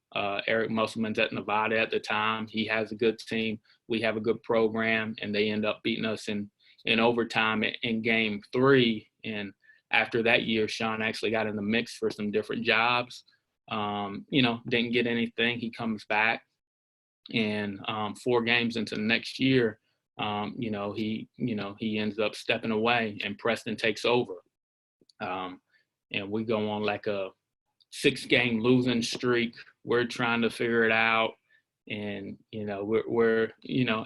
Eric Musselman's at Nevada at the time. He has a good team. We have a good program, and they end up beating us in overtime in game 3. And after that year, Sean actually got in the mix for some different jobs. Didn't get anything. He comes back, and 4 games into the next year, he ends up stepping away, and Preston takes over. And we go on like a 6-game losing streak. We're trying to figure it out. And, we're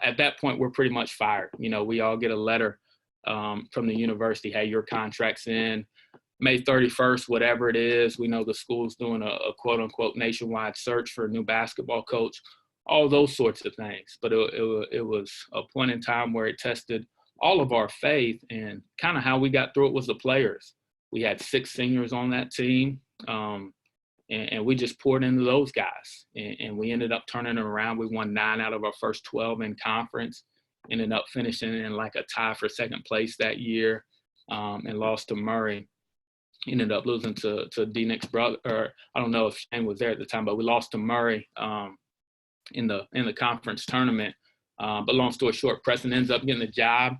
at that point, we're pretty much fired. We all get a letter from the university, hey, your contract's in May 31st, whatever it is. We know the school's doing a quote unquote nationwide search for a new basketball coach, all those sorts of things. But it was a point in time where it tested all of our faith, and kind of how we got through it was the players. We had 6 seniors on that team. And we just poured into those guys, and we ended up turning it around. We won 9 out of our first 12 in conference, ended up finishing in like a tie for second place that year, and lost to Murray. Ended up losing to D. Nick's brother, or I don't know if Shane was there at the time, but we lost to Murray in the conference tournament. But long story short, Preston ends up getting the job,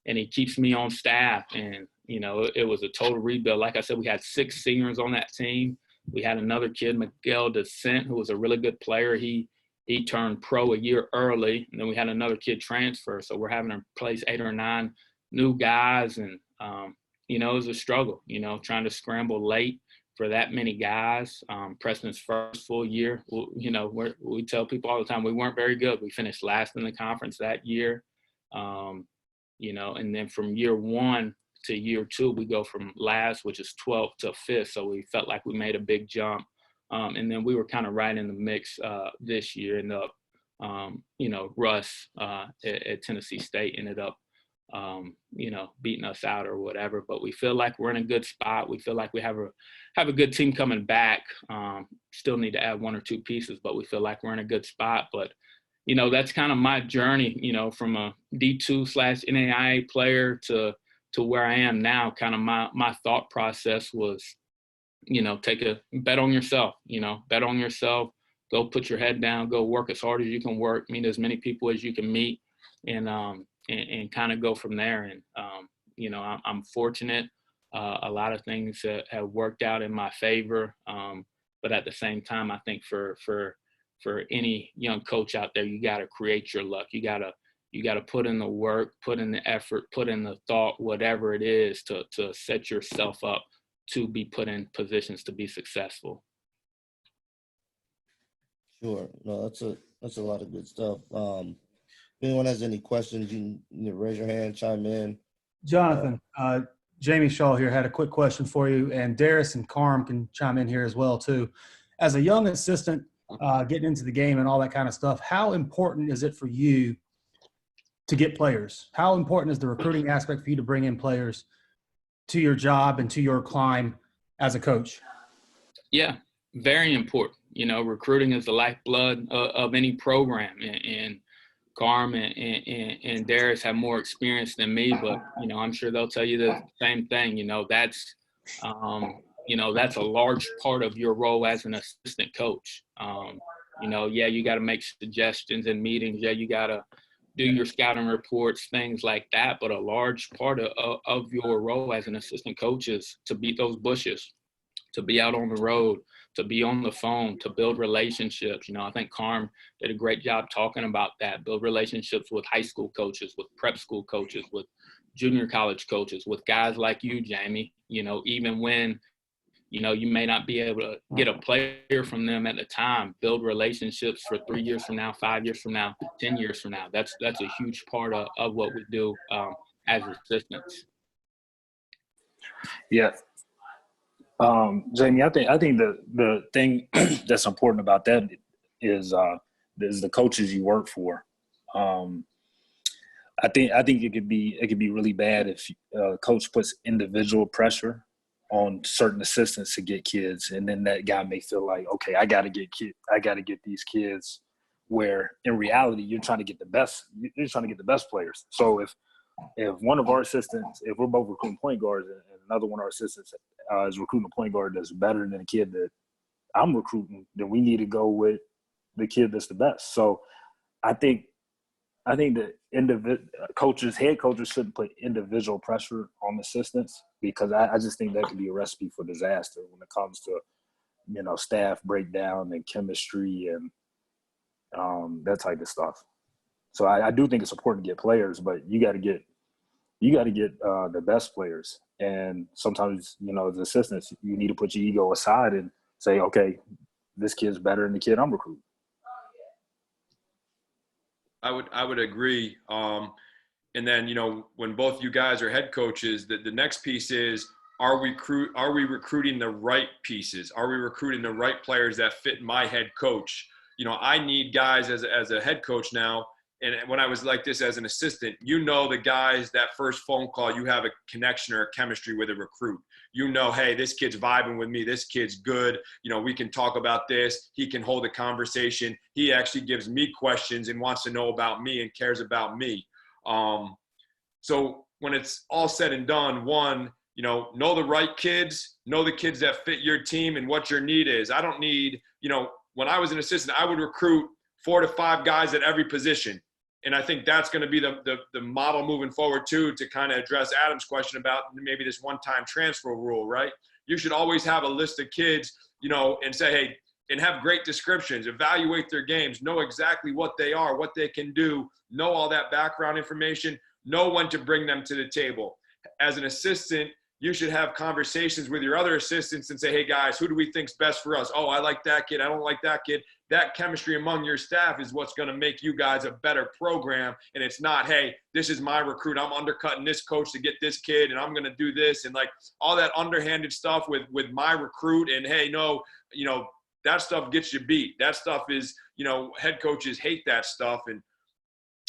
and he keeps me on staff. And it was a total rebuild. Like I said, we had 6 seniors on that team. We had another kid, Miguel Descent, who was a really good player. He turned pro a year early, and then we had another kid transfer. So we're having to replace 8 or 9 new guys, and it was a struggle. Trying to scramble late for that many guys. Preston's first full year, we tell people all the time we weren't very good. We finished last in the conference that year, and then from year 1 to year 2, we go from last, which is 12th, to 5th. So we felt like we made a big jump. And then we were kind of right in the mix this year. Ended up, Russ at Tennessee State ended up, beating us out or whatever. But we feel like we're in a good spot. We feel like we have a good team coming back. Still need to add 1 or 2 pieces, but we feel like we're in a good spot. But that's kind of my journey. From a D2/NAIA player to where I am now. Kind of my thought process was, take a bet on yourself, bet on yourself, go put your head down, go work as hard as you can work, meet as many people as you can meet, and kind of go from there. And, I'm fortunate. A lot of things have worked out in my favor. But at the same time, I think for any young coach out there, you got to create your luck. You got You got to put in the work, put in the effort, put in the thought, whatever it is to set yourself up to be put in positions to be successful. Sure. No, that's a lot of good stuff. If anyone has any questions, you can raise your hand, chime in. Jonathan, Jamie Shaw here had a quick question for you, and Darris and Carm can chime in here as well too. As a young assistant, getting into the game and all that kind of stuff, how important is it for you to get players? How important is the recruiting aspect for you to bring in players to your job and to your climb as a coach? Yeah, very important. You know, recruiting is the lifeblood of any program, and Carm and Darris have more experience than me, but, you know, I'm sure they'll tell you the same thing. You know, that's a large part of your role as an assistant coach. You know, yeah, you got to make suggestions in meetings. Yeah, you got to do your scouting reports, things like that. But a large part of your role as an assistant coach is to beat those bushes, to be out on the road, to be on the phone, to build relationships. You know, I think Carm did a great job talking about that. Build relationships with high school coaches, with prep school coaches, with junior college coaches, with guys like you, Jamie. You know, even when, you know, you may not be able to get a player from them at the time, build relationships for 3 years from now, 5 years from now, 10 years from now. That's a huge part of what we do as assistants. Yeah. Jamie, I think the thing that's important about that is the coaches you work for. I think it could be really bad if a coach puts individual pressure on certain assistants to get kids, and then that guy may feel like, okay, I got to get these kids. Where in reality, you're trying to get the best. You're trying to get the best players. So if one of our assistants, if we're both recruiting point guards, and another one of our assistants is recruiting a point guard that's better than the kid that I'm recruiting, then we need to go with the kid that's the best. So I think that head coaches shouldn't put individual pressure on assistants, because I just think that could be a recipe for disaster when it comes to, you know, staff breakdown and chemistry and that type of stuff. So I do think it's important to get players, but you got to get the best players. And sometimes, you know, as assistants, you need to put your ego aside and say, okay, this kid's better than the kid I'm recruiting. I would agree. And then, you know, when both you guys are head coaches, the next piece is, are we recruiting the right pieces? Are we recruiting the right players that fit my head coach? You know, I need guys as a head coach now. And when I was like this as an assistant, you know, the guys, that first phone call, you have a connection or a chemistry with a recruit. You know, hey, this kid's vibing with me. This kid's good. You know, we can talk about this. He can hold a conversation. He actually gives me questions and wants to know about me and cares about me. So when it's all said and done, one, you know the right kids, know the kids that fit your team and what your need is. I don't need, you know, when I was an assistant, I would recruit 4 to 5 guys at every position. And I think that's going to be the model moving forward too, to kind of address Adam's question about maybe this one-time transfer rule, right? You should always have a list of kids, you know, and say, hey, and have great descriptions, evaluate their games, know exactly what they are, what they can do, know all that background information, know when to bring them to the table. As an assistant, you should have conversations with your other assistants and say, hey guys, who do we think's best for us? Oh, I like that kid. I don't like that kid. That chemistry among your staff is what's going to make you guys a better program. And it's not, hey, this is my recruit. I'm undercutting this coach to get this kid, and I'm going to do this. And like all that underhanded stuff with my recruit. And hey, no, you know, that stuff gets you beat. That stuff is, you know, head coaches hate that stuff. And,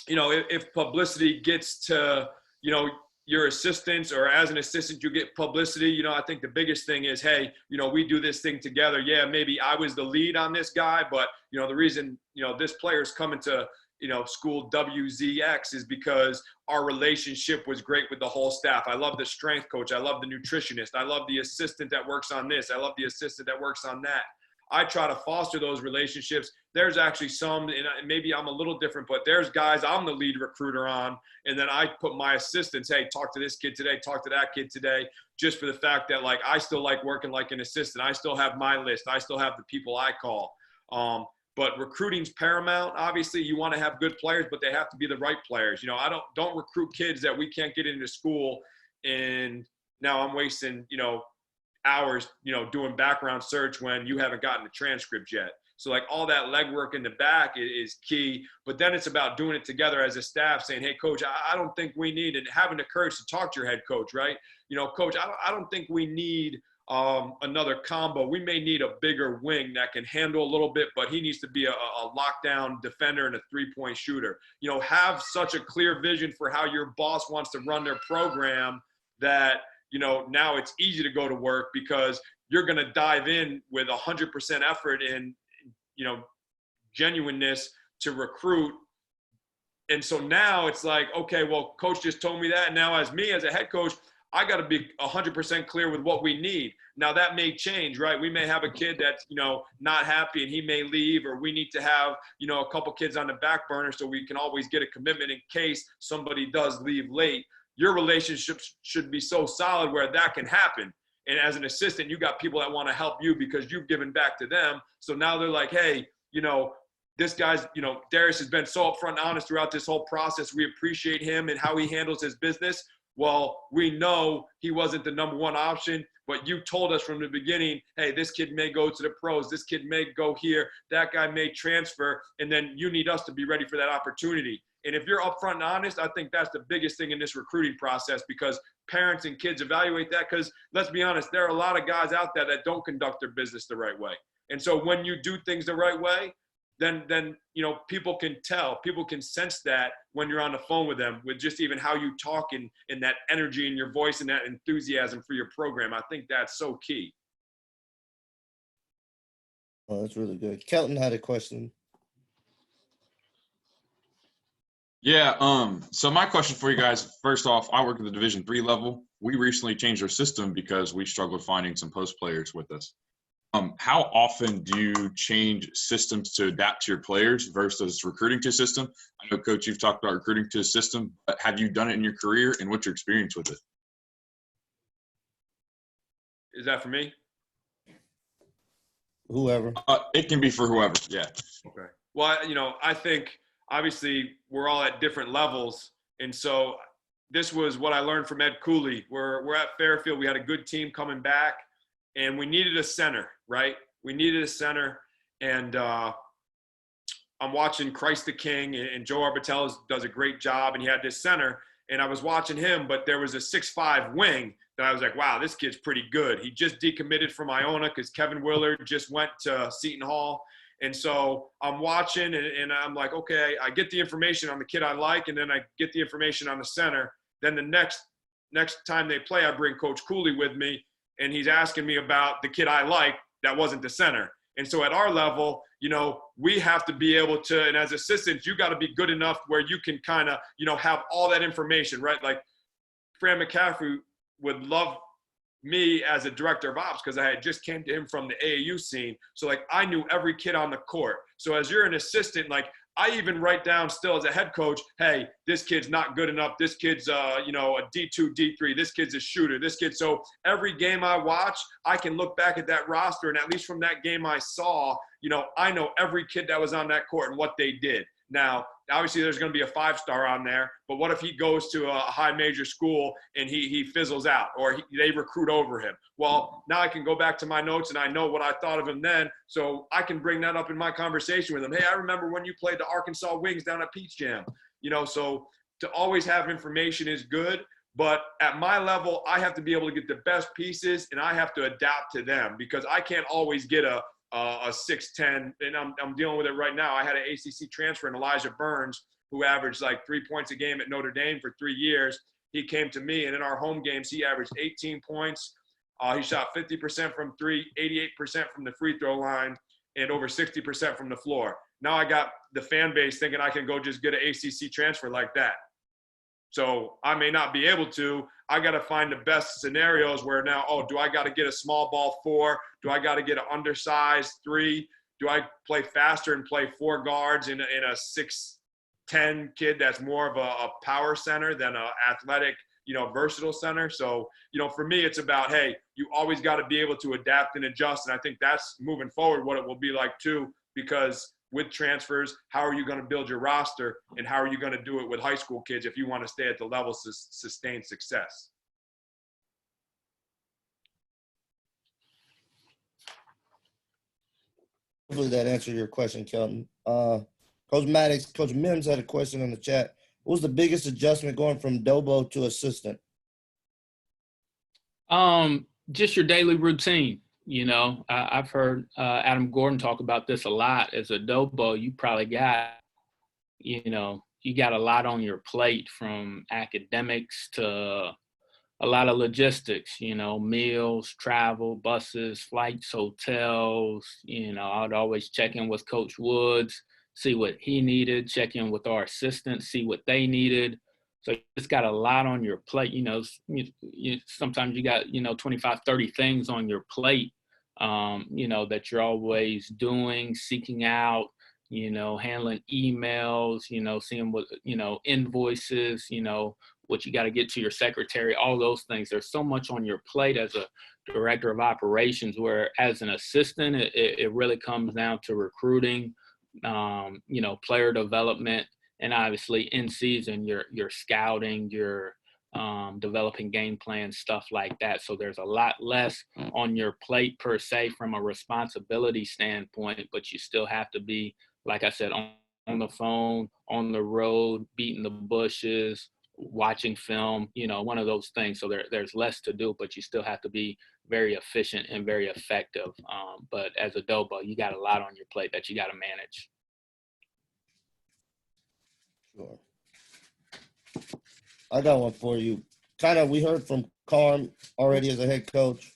you know, if publicity gets to, you know, your assistants, or as an assistant you get publicity, you know, I think the biggest thing is, hey, you know, we do this thing together. Yeah, maybe I was the lead on this guy, but, you know, the reason, you know, this player's coming to, you know, school WZX is because our relationship was great with the whole staff. I love the strength coach. I love the nutritionist. I love the assistant that works on this. I love the assistant that works on that. I try to foster those relationships. There's actually some, and maybe I'm a little different, but there's guys I'm the lead recruiter on, and then I put my assistants, hey, talk to this kid today, talk to that kid today, just for the fact that, like, I still like working like an assistant. I still have my list. I still have the people I call. but recruiting's paramount. Obviously, you want to have good players, but they have to be the right players. You know, I don't recruit kids that we can't get into school, and now I'm wasting, you know, hours, you know, doing background search when you haven't gotten the transcript yet. So like all that legwork in the back is key, but then it's about doing it together as a staff, saying, hey, coach, I don't think we need, and having the courage to talk to your head coach, right? You know, coach, I don't think we need another combo. We may need a bigger wing that can handle a little bit, but he needs to be a lockdown defender and a three-point shooter. You know, have such a clear vision for how your boss wants to run their program that, you know, now it's easy to go to work because you're going to dive in with 100% effort and, you know, genuineness to recruit. And so now it's like, okay, well, coach just told me that. And now as me, as a head coach, I got to be 100% clear with what we need. Now that may change, right? We may have a kid that's, you know, not happy and he may leave, or we need to have, you know, a couple kids on the back burner so we can always get a commitment in case somebody does leave late. Your relationships should be so solid where that can happen. And as an assistant, you got people that want to help you because you've given back to them. So now they're like, hey, you know, this guy's, you know, Darris has been so upfront and honest throughout this whole process. We appreciate him and how he handles his business. Well, we know he wasn't the number one option, but you told us from the beginning, hey, this kid may go to the pros. This kid may go here. That guy may transfer. And then you need us to be ready for that opportunity. And if you're upfront and honest, I think that's the biggest thing in this recruiting process, because parents and kids evaluate that. Because let's be honest, there are a lot of guys out there that don't conduct their business the right way. And so when you do things the right way, then you know, people can tell, people can sense that when you're on the phone with them, with just even how you talk and that energy in your voice and that enthusiasm for your program. I think that's so key. Oh, that's really good. Kelton had a question. Yeah. So my question for you guys, first off, I work at the Division III level. We recently changed our system because we struggled finding some post players with us. How often do you change systems to adapt to your players versus recruiting to a system? I know, Coach, you've talked about recruiting to a system, but have you done it in your career, and what's your experience with it? Is that for me? Whoever. It can be for whoever, yeah. Okay. Well, you know, I think obviously we're all at different levels. And so this was what I learned from Ed Cooley. We're at Fairfield. We had a good team coming back, and we needed a center, right? We needed a center. And I'm watching Christ the King, and Joe Arbitell does a great job, and he had this center. And I was watching him, but there was a 6'5" wing that I was like, wow, this kid's pretty good. He just decommitted from Iona because Kevin Willard just went to Seton Hall. And so I'm watching, and I'm like, okay, I get the information on the kid I like, and then I get the information on the center. Then the next time they play, I bring Coach Cooley with me, and he's asking me about the kid I like that wasn't the center. And so at our level, you know, we have to be able to, and as assistants, you got to be good enough where you can kind of, you know, have all that information, right? Like Fran McCaffrey would love me as a director of ops because I had just came to him from the AAU scene. So like I knew every kid on the court. So as you're an assistant, like I even write down still as a head coach, hey, this kid's not good enough. This kid's, you know, a D2, D3. This kid's a shooter. This kid. So every game I watch, I can look back at that roster, and at least from that game I saw, you know, I know every kid that was on that court and what they did. Now, obviously there's going to be a 5-star on there, but what if he goes to a high major school and he fizzles out, or they recruit over him? Well, now I can go back to my notes and I know what I thought of him then, so I can bring that up in my conversation with him. Hey, I remember when you played the Arkansas Wings down at Peach Jam. You know, so to always have information is good, but at my level, I have to be able to get the best pieces, and I have to adapt to them because I can't always get a 6'10", and I'm dealing with it right now. I had an ACC transfer in Elijah Burns, who averaged like 3 points a game at Notre Dame for 3 years. He came to me, and in our home games, he averaged 18 points. He shot 50% from three, 88% from the free throw line, and over 60% from the floor. Now I got the fan base thinking I can go just get an ACC transfer like that. So I may not be able to. I got to find the best scenarios where now, oh, do I got to get a small ball 4? Do I got to get an undersized 3? Do I play faster and play 4 guards in a 6'10" kid that's more of a power center than an athletic, you know, versatile center? So, you know, for me, it's about, hey, you always got to be able to adapt and adjust. And I think that's moving forward what it will be like too, because with transfers? How are you going to build your roster? And how are you going to do it with high school kids if you want to stay at the level to sustain success? Hopefully that answered your question, Kelton. Coach Maddox, Coach Mims had a question in the chat. What was the biggest adjustment going from Dobo to assistant? Just your daily routine. You know, I've heard Adam Gordon talk about this a lot. As a Dobo, you probably got, you know, you got a lot on your plate, from academics to a lot of logistics, you know, meals, travel, buses, flights, hotels. You know, I'd always check in with Coach Woods, see what he needed, check in with our assistants, see what they needed. So you just got a lot on your plate. You know, sometimes you got, 25, 30 things on your plate, that you're always doing, seeking out, handling emails, seeing what, invoices, what you got to get to your secretary, all those things. There's so much on your plate as a director of operations, where as an assistant, it really comes down to recruiting, player development, and obviously in season, you're scouting, you're developing game plans, stuff like that. So there's a lot less on your plate per se from a responsibility standpoint, but you still have to be, like I said, on the phone, on the road, beating the bushes, watching film, one of those things. So there's less to do, but you still have to be very efficient and very effective. But as a Dobo, you got a lot on your plate that you got to manage. Sure. I got one for you. We heard from Carm already as a head coach.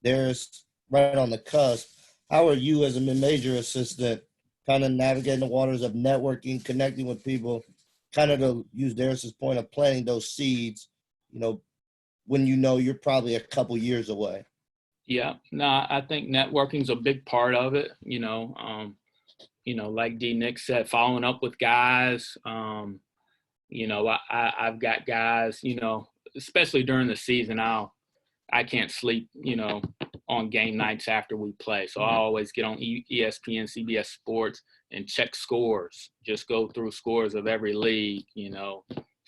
There's right on the cusp. How are you as a mid-major assistant kind of navigating the waters of networking, connecting with people, kind of to use Darris's point of planting those seeds, when you're probably a couple years away? Yeah, no, I think networking's a big part of it. Like D. Nick said, following up with guys. I've got guys, especially during the season, I can't sleep, on game nights after we play. So I always get on ESPN, CBS Sports and check scores. Just go through scores of every league,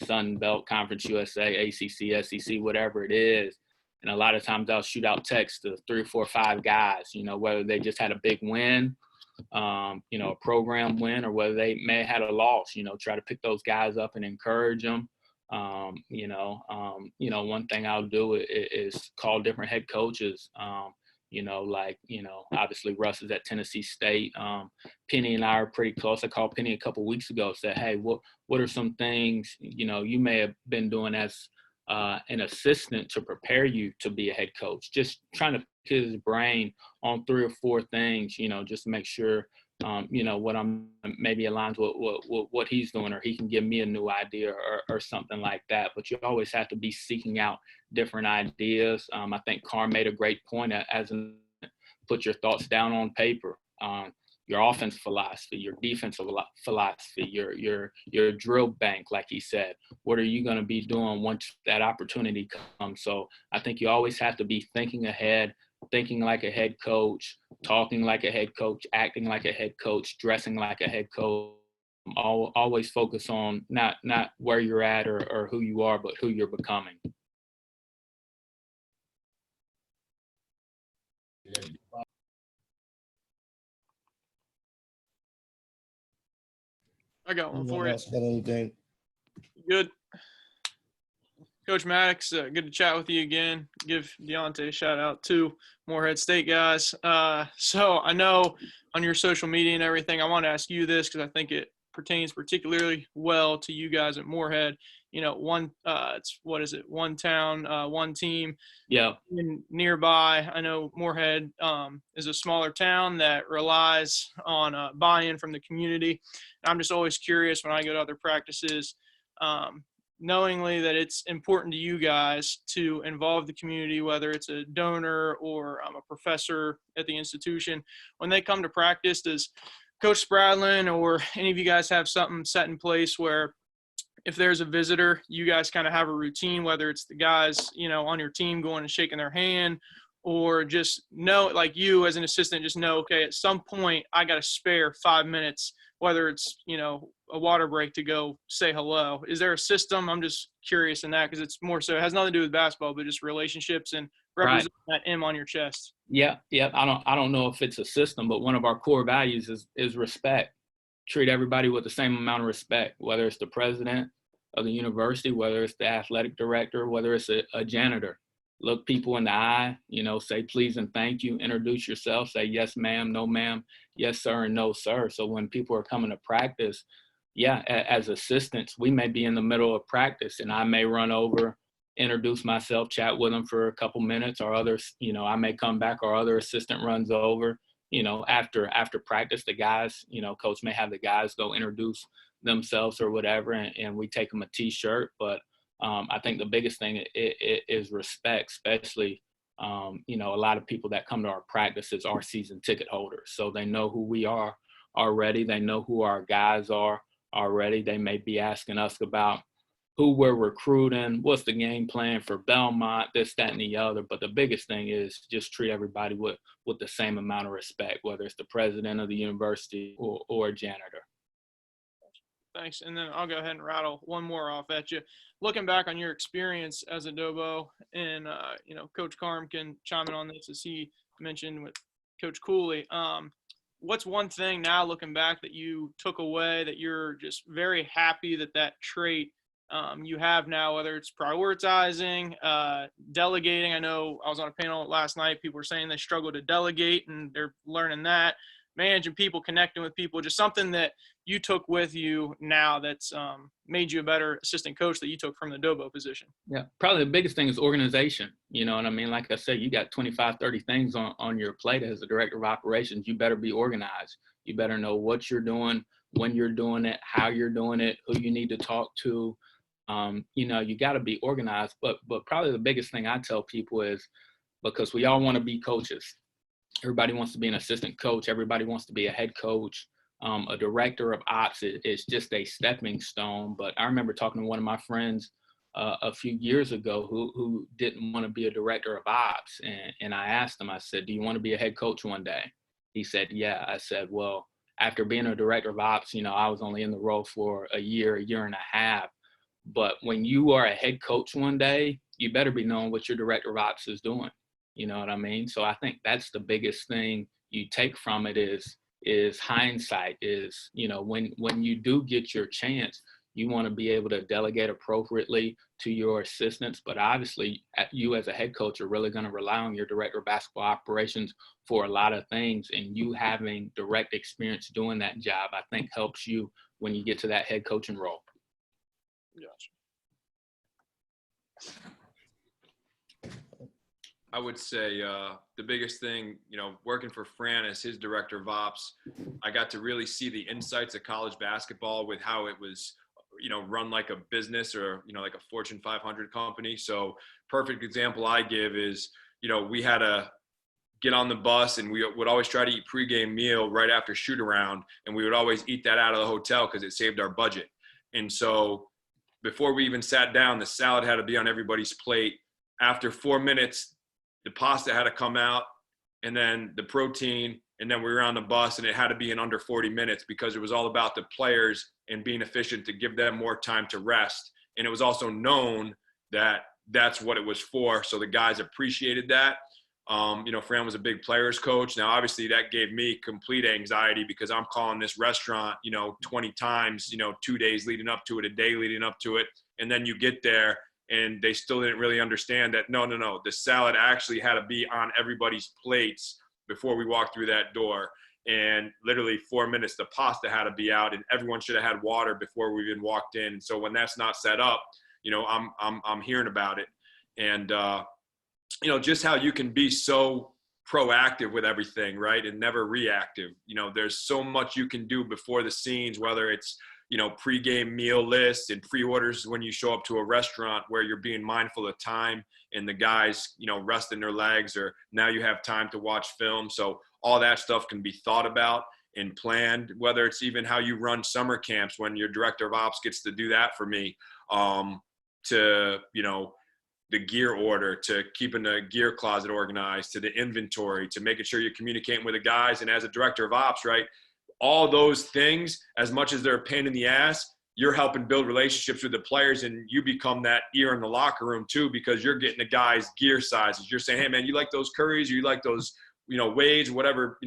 Sun Belt, Conference USA, ACC, SEC, whatever it is. And a lot of times I'll shoot out texts to 3 or 4 or 5 guys, whether they just had a big win, a program win, or whether they may have had a loss, try to pick those guys up and encourage them. One thing I'll do is call different head coaches, obviously Russ is at Tennessee State. Penny and I are pretty close. I called Penny a couple of weeks ago, said, hey, what are some things, you may have been doing as an assistant to prepare you to be a head coach? Just trying to pick his brain on 3 or 4 things, just to make sure, what I'm maybe aligns with what he's doing, or he can give me a new idea or something like that. But you always have to be seeking out different ideas. I think Carm made a great point put your thoughts down on paper. Your offense philosophy, your defensive philosophy, your drill bank, like he said. What are you going to be doing once that opportunity comes? So I think you always have to be thinking ahead, thinking like a head coach, talking like a head coach, acting like a head coach, dressing like a head coach. Always focus on not where you're at or who you are, but who you're becoming. I got one Anyone for you. else got anything? Good. Coach Maddox, good to chat with you again. Give Deontay a shout out too, Morehead State guys. So I know on your social media and everything, I want to ask you this because I think it pertains particularly well to you guys at Morehead. One town, one team. Yeah. And nearby, I know Morehead is a smaller town that relies on buy-in from the community. And I'm just always curious when I go to other practices, knowingly that it's important to you guys to involve the community, whether it's a donor or a professor at the institution. When they come to practice, does Coach Spradlin or any of you guys have something set in place where if there's a visitor, you guys kind of have a routine, whether it's the guys, on your team going and shaking their hand, or just know, like you as an assistant, just know, okay, at some point I got to spare 5 minutes, whether it's, a water break to go say hello? Is there a system? I'm just curious in that because it's more so, it has nothing to do with basketball, but just relationships and representing that M on your chest. Yeah. I don't know if it's a system, but one of our core values is respect. Treat everybody with the same amount of respect, whether it's the president of the university, whether it's the athletic director, whether it's a janitor. Look people in the eye, say please and thank you, introduce yourself, say yes ma'am, no ma'am, yes sir, and no sir. So when people are coming to practice, as assistants, we may be in the middle of practice and I may run over, introduce myself, chat with them for a couple minutes, or others, I may come back, or other assistant runs over, after practice, the guys, coach may have the guys go introduce themselves or whatever, and we take them a t-shirt. But I think the biggest thing is respect, especially, a lot of people that come to our practices are season ticket holders. So they know who we are already. They know who our guys are already. They may be asking us about who we're recruiting, what's the game plan for Belmont, this, that, and the other. But the biggest thing is just treat everybody with the same amount of respect, whether it's the president of the university or a janitor. Thanks. And then I'll go ahead and rattle one more off at you. Looking back on your experience as a Dobo, and, Coach Carm can chime in on this, as he mentioned with Coach Cooley. What's one thing now looking back that you took away that you're just very happy that trait you have now, whether it's prioritizing, delegating? I know I was on a panel last night. People were saying they struggle to delegate, and they're learning that. Managing people, connecting with people, just something that you took with you now that's made you a better assistant coach that you took from the Dobo position. Yeah, probably the biggest thing is organization. You know what I mean? Like I said, you got 25, 30 things on your plate as the director of operations. You better be organized. You better know what you're doing, when you're doing it, how you're doing it, who you need to talk to. You got to be organized. But probably the biggest thing I tell people is, because we all want to be coaches. Everybody wants to be an assistant coach. Everybody wants to be a head coach. A director of ops is just a stepping stone. But I remember talking to one of my friends a few years ago who didn't want to be a director of ops. And I asked him, I said, do you want to be a head coach one day? He said, yeah. I said, well, after being a director of ops, I was only in the role for a year and a half. But when you are a head coach one day, you better be knowing what your director of ops is doing. You know what I mean? So I think that's the biggest thing you take from it is hindsight, is, when you do get your chance, you want to be able to delegate appropriately to your assistants. But obviously, you as a head coach are really going to rely on your director of basketball operations for a lot of things. And you having direct experience doing that job, I think, helps you when you get to that head coaching role. Gotcha. I would say the biggest thing, working for Fran as his director of ops, I got to really see the insights of college basketball with how it was, run like a business or, like a Fortune 500 company. So perfect example I give is, we had to get on the bus and we would always try to eat pregame meal right after shoot around. And we would always eat that out of the hotel because it saved our budget. And so before we even sat down, the salad had to be on everybody's plate. After 4 minutes, the pasta had to come out, and then the protein, and then we were on the bus, and it had to be in under 40 minutes because it was all about the players and being efficient to give them more time to rest. And it was also known that that's what it was for. So the guys appreciated that. Fran was a big players coach. Now, obviously that gave me complete anxiety because I'm calling this restaurant, 20 times, 2 days leading up to it, a day leading up to it. And then you get there and they still didn't really understand that, no, the salad actually had to be on everybody's plates before we walked through that door. And literally 4 minutes, the pasta had to be out and everyone should have had water before we even walked in. And so when that's not set up, I'm hearing about it. And, just how you can be so proactive with everything, right? And never reactive. There's so much you can do before the scenes, whether it's, pregame meal lists and pre-orders when you show up to a restaurant where you're being mindful of time and the guys, resting their legs, or now you have time to watch film. So all that stuff can be thought about and planned, whether it's even how you run summer camps when your director of ops gets to do that for me, to, the gear order, to keeping the gear closet organized, to the inventory, to making sure you're communicating with the guys. And as a director of ops, right, all those things, as much as they're a pain in the ass, you're helping build relationships with the players, and you become that ear in the locker room too, because you're getting the guys' gear sizes. You're saying, hey man, you like those Currys, or you like those, Wades, whatever,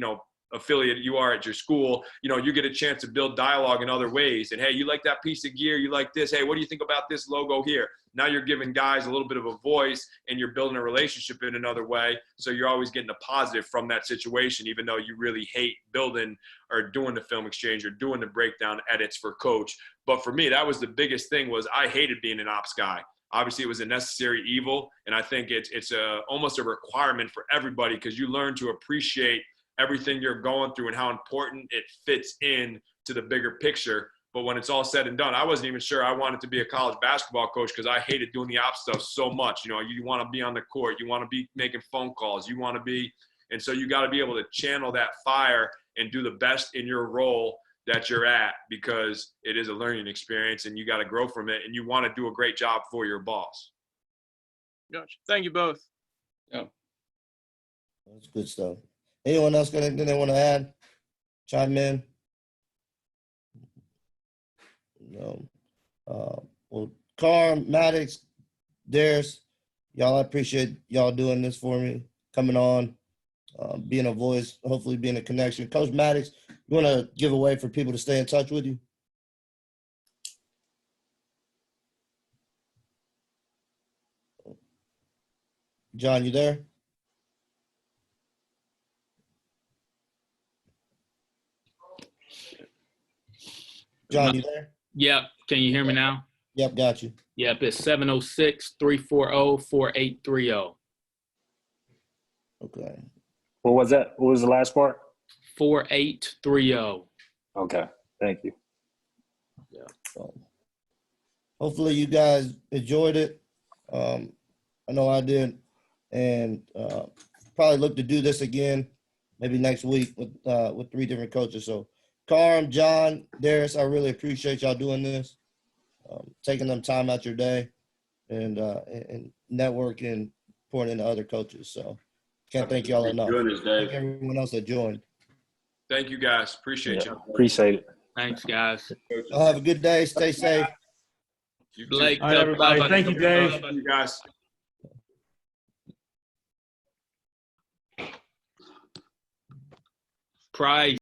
affiliate you are at your school, you get a chance to build dialogue in other ways. And hey, you like that piece of gear, you like this, hey, what do you think about this logo here? Now you're giving guys a little bit of a voice, and you're building a relationship in another way. So you're always getting a positive from that situation, even though you really hate building or doing the film exchange or doing the breakdown edits for coach. But for me, that was the biggest thing, was I hated being an ops guy. Obviously, it was a necessary evil, and I think it's almost a requirement for everybody, because you learn to appreciate everything you're going through and how important it fits in to the bigger picture. But when it's all said and done, I wasn't even sure I wanted to be a college basketball coach, because I hated doing the ops stuff so much. You want to be on the court, you want to be making phone calls, you want to be, and so you got to be able to channel that fire and do the best in your role that you're at, because it is a learning experience and you got to grow from it, and you want to do a great job for your boss. Gotcha. Thank you both. Yeah. That's good stuff. Anyone else got anything they want to add? Chime in? No. Well, Carm, Mattox, Darris, y'all, I appreciate y'all doing this for me, coming on, being a voice, hopefully being a connection. Coach Mattox, you want to give a way for people to stay in touch with you? John, you there? John, you there? Yep. Can you hear me now? Yep, got you. Yep. It's 706-340-4830. Okay. What was that? What was the last part? 4830. Okay. Thank you. So, hopefully you guys enjoyed it. I know I did, and probably look to do this again, maybe next week with 3 different coaches. So, Carm, John, Darris, I really appreciate y'all doing this, taking them time out your day, and networking, pouring into other coaches. So, can't thank y'all enough. Thank everyone else that joined. Thank you guys. Appreciate you. Appreciate it. Thanks, guys. Y'all have a good day. Stay safe. You too. Blake, All right, everybody. Thank you, Dave. Thank you guys. Price.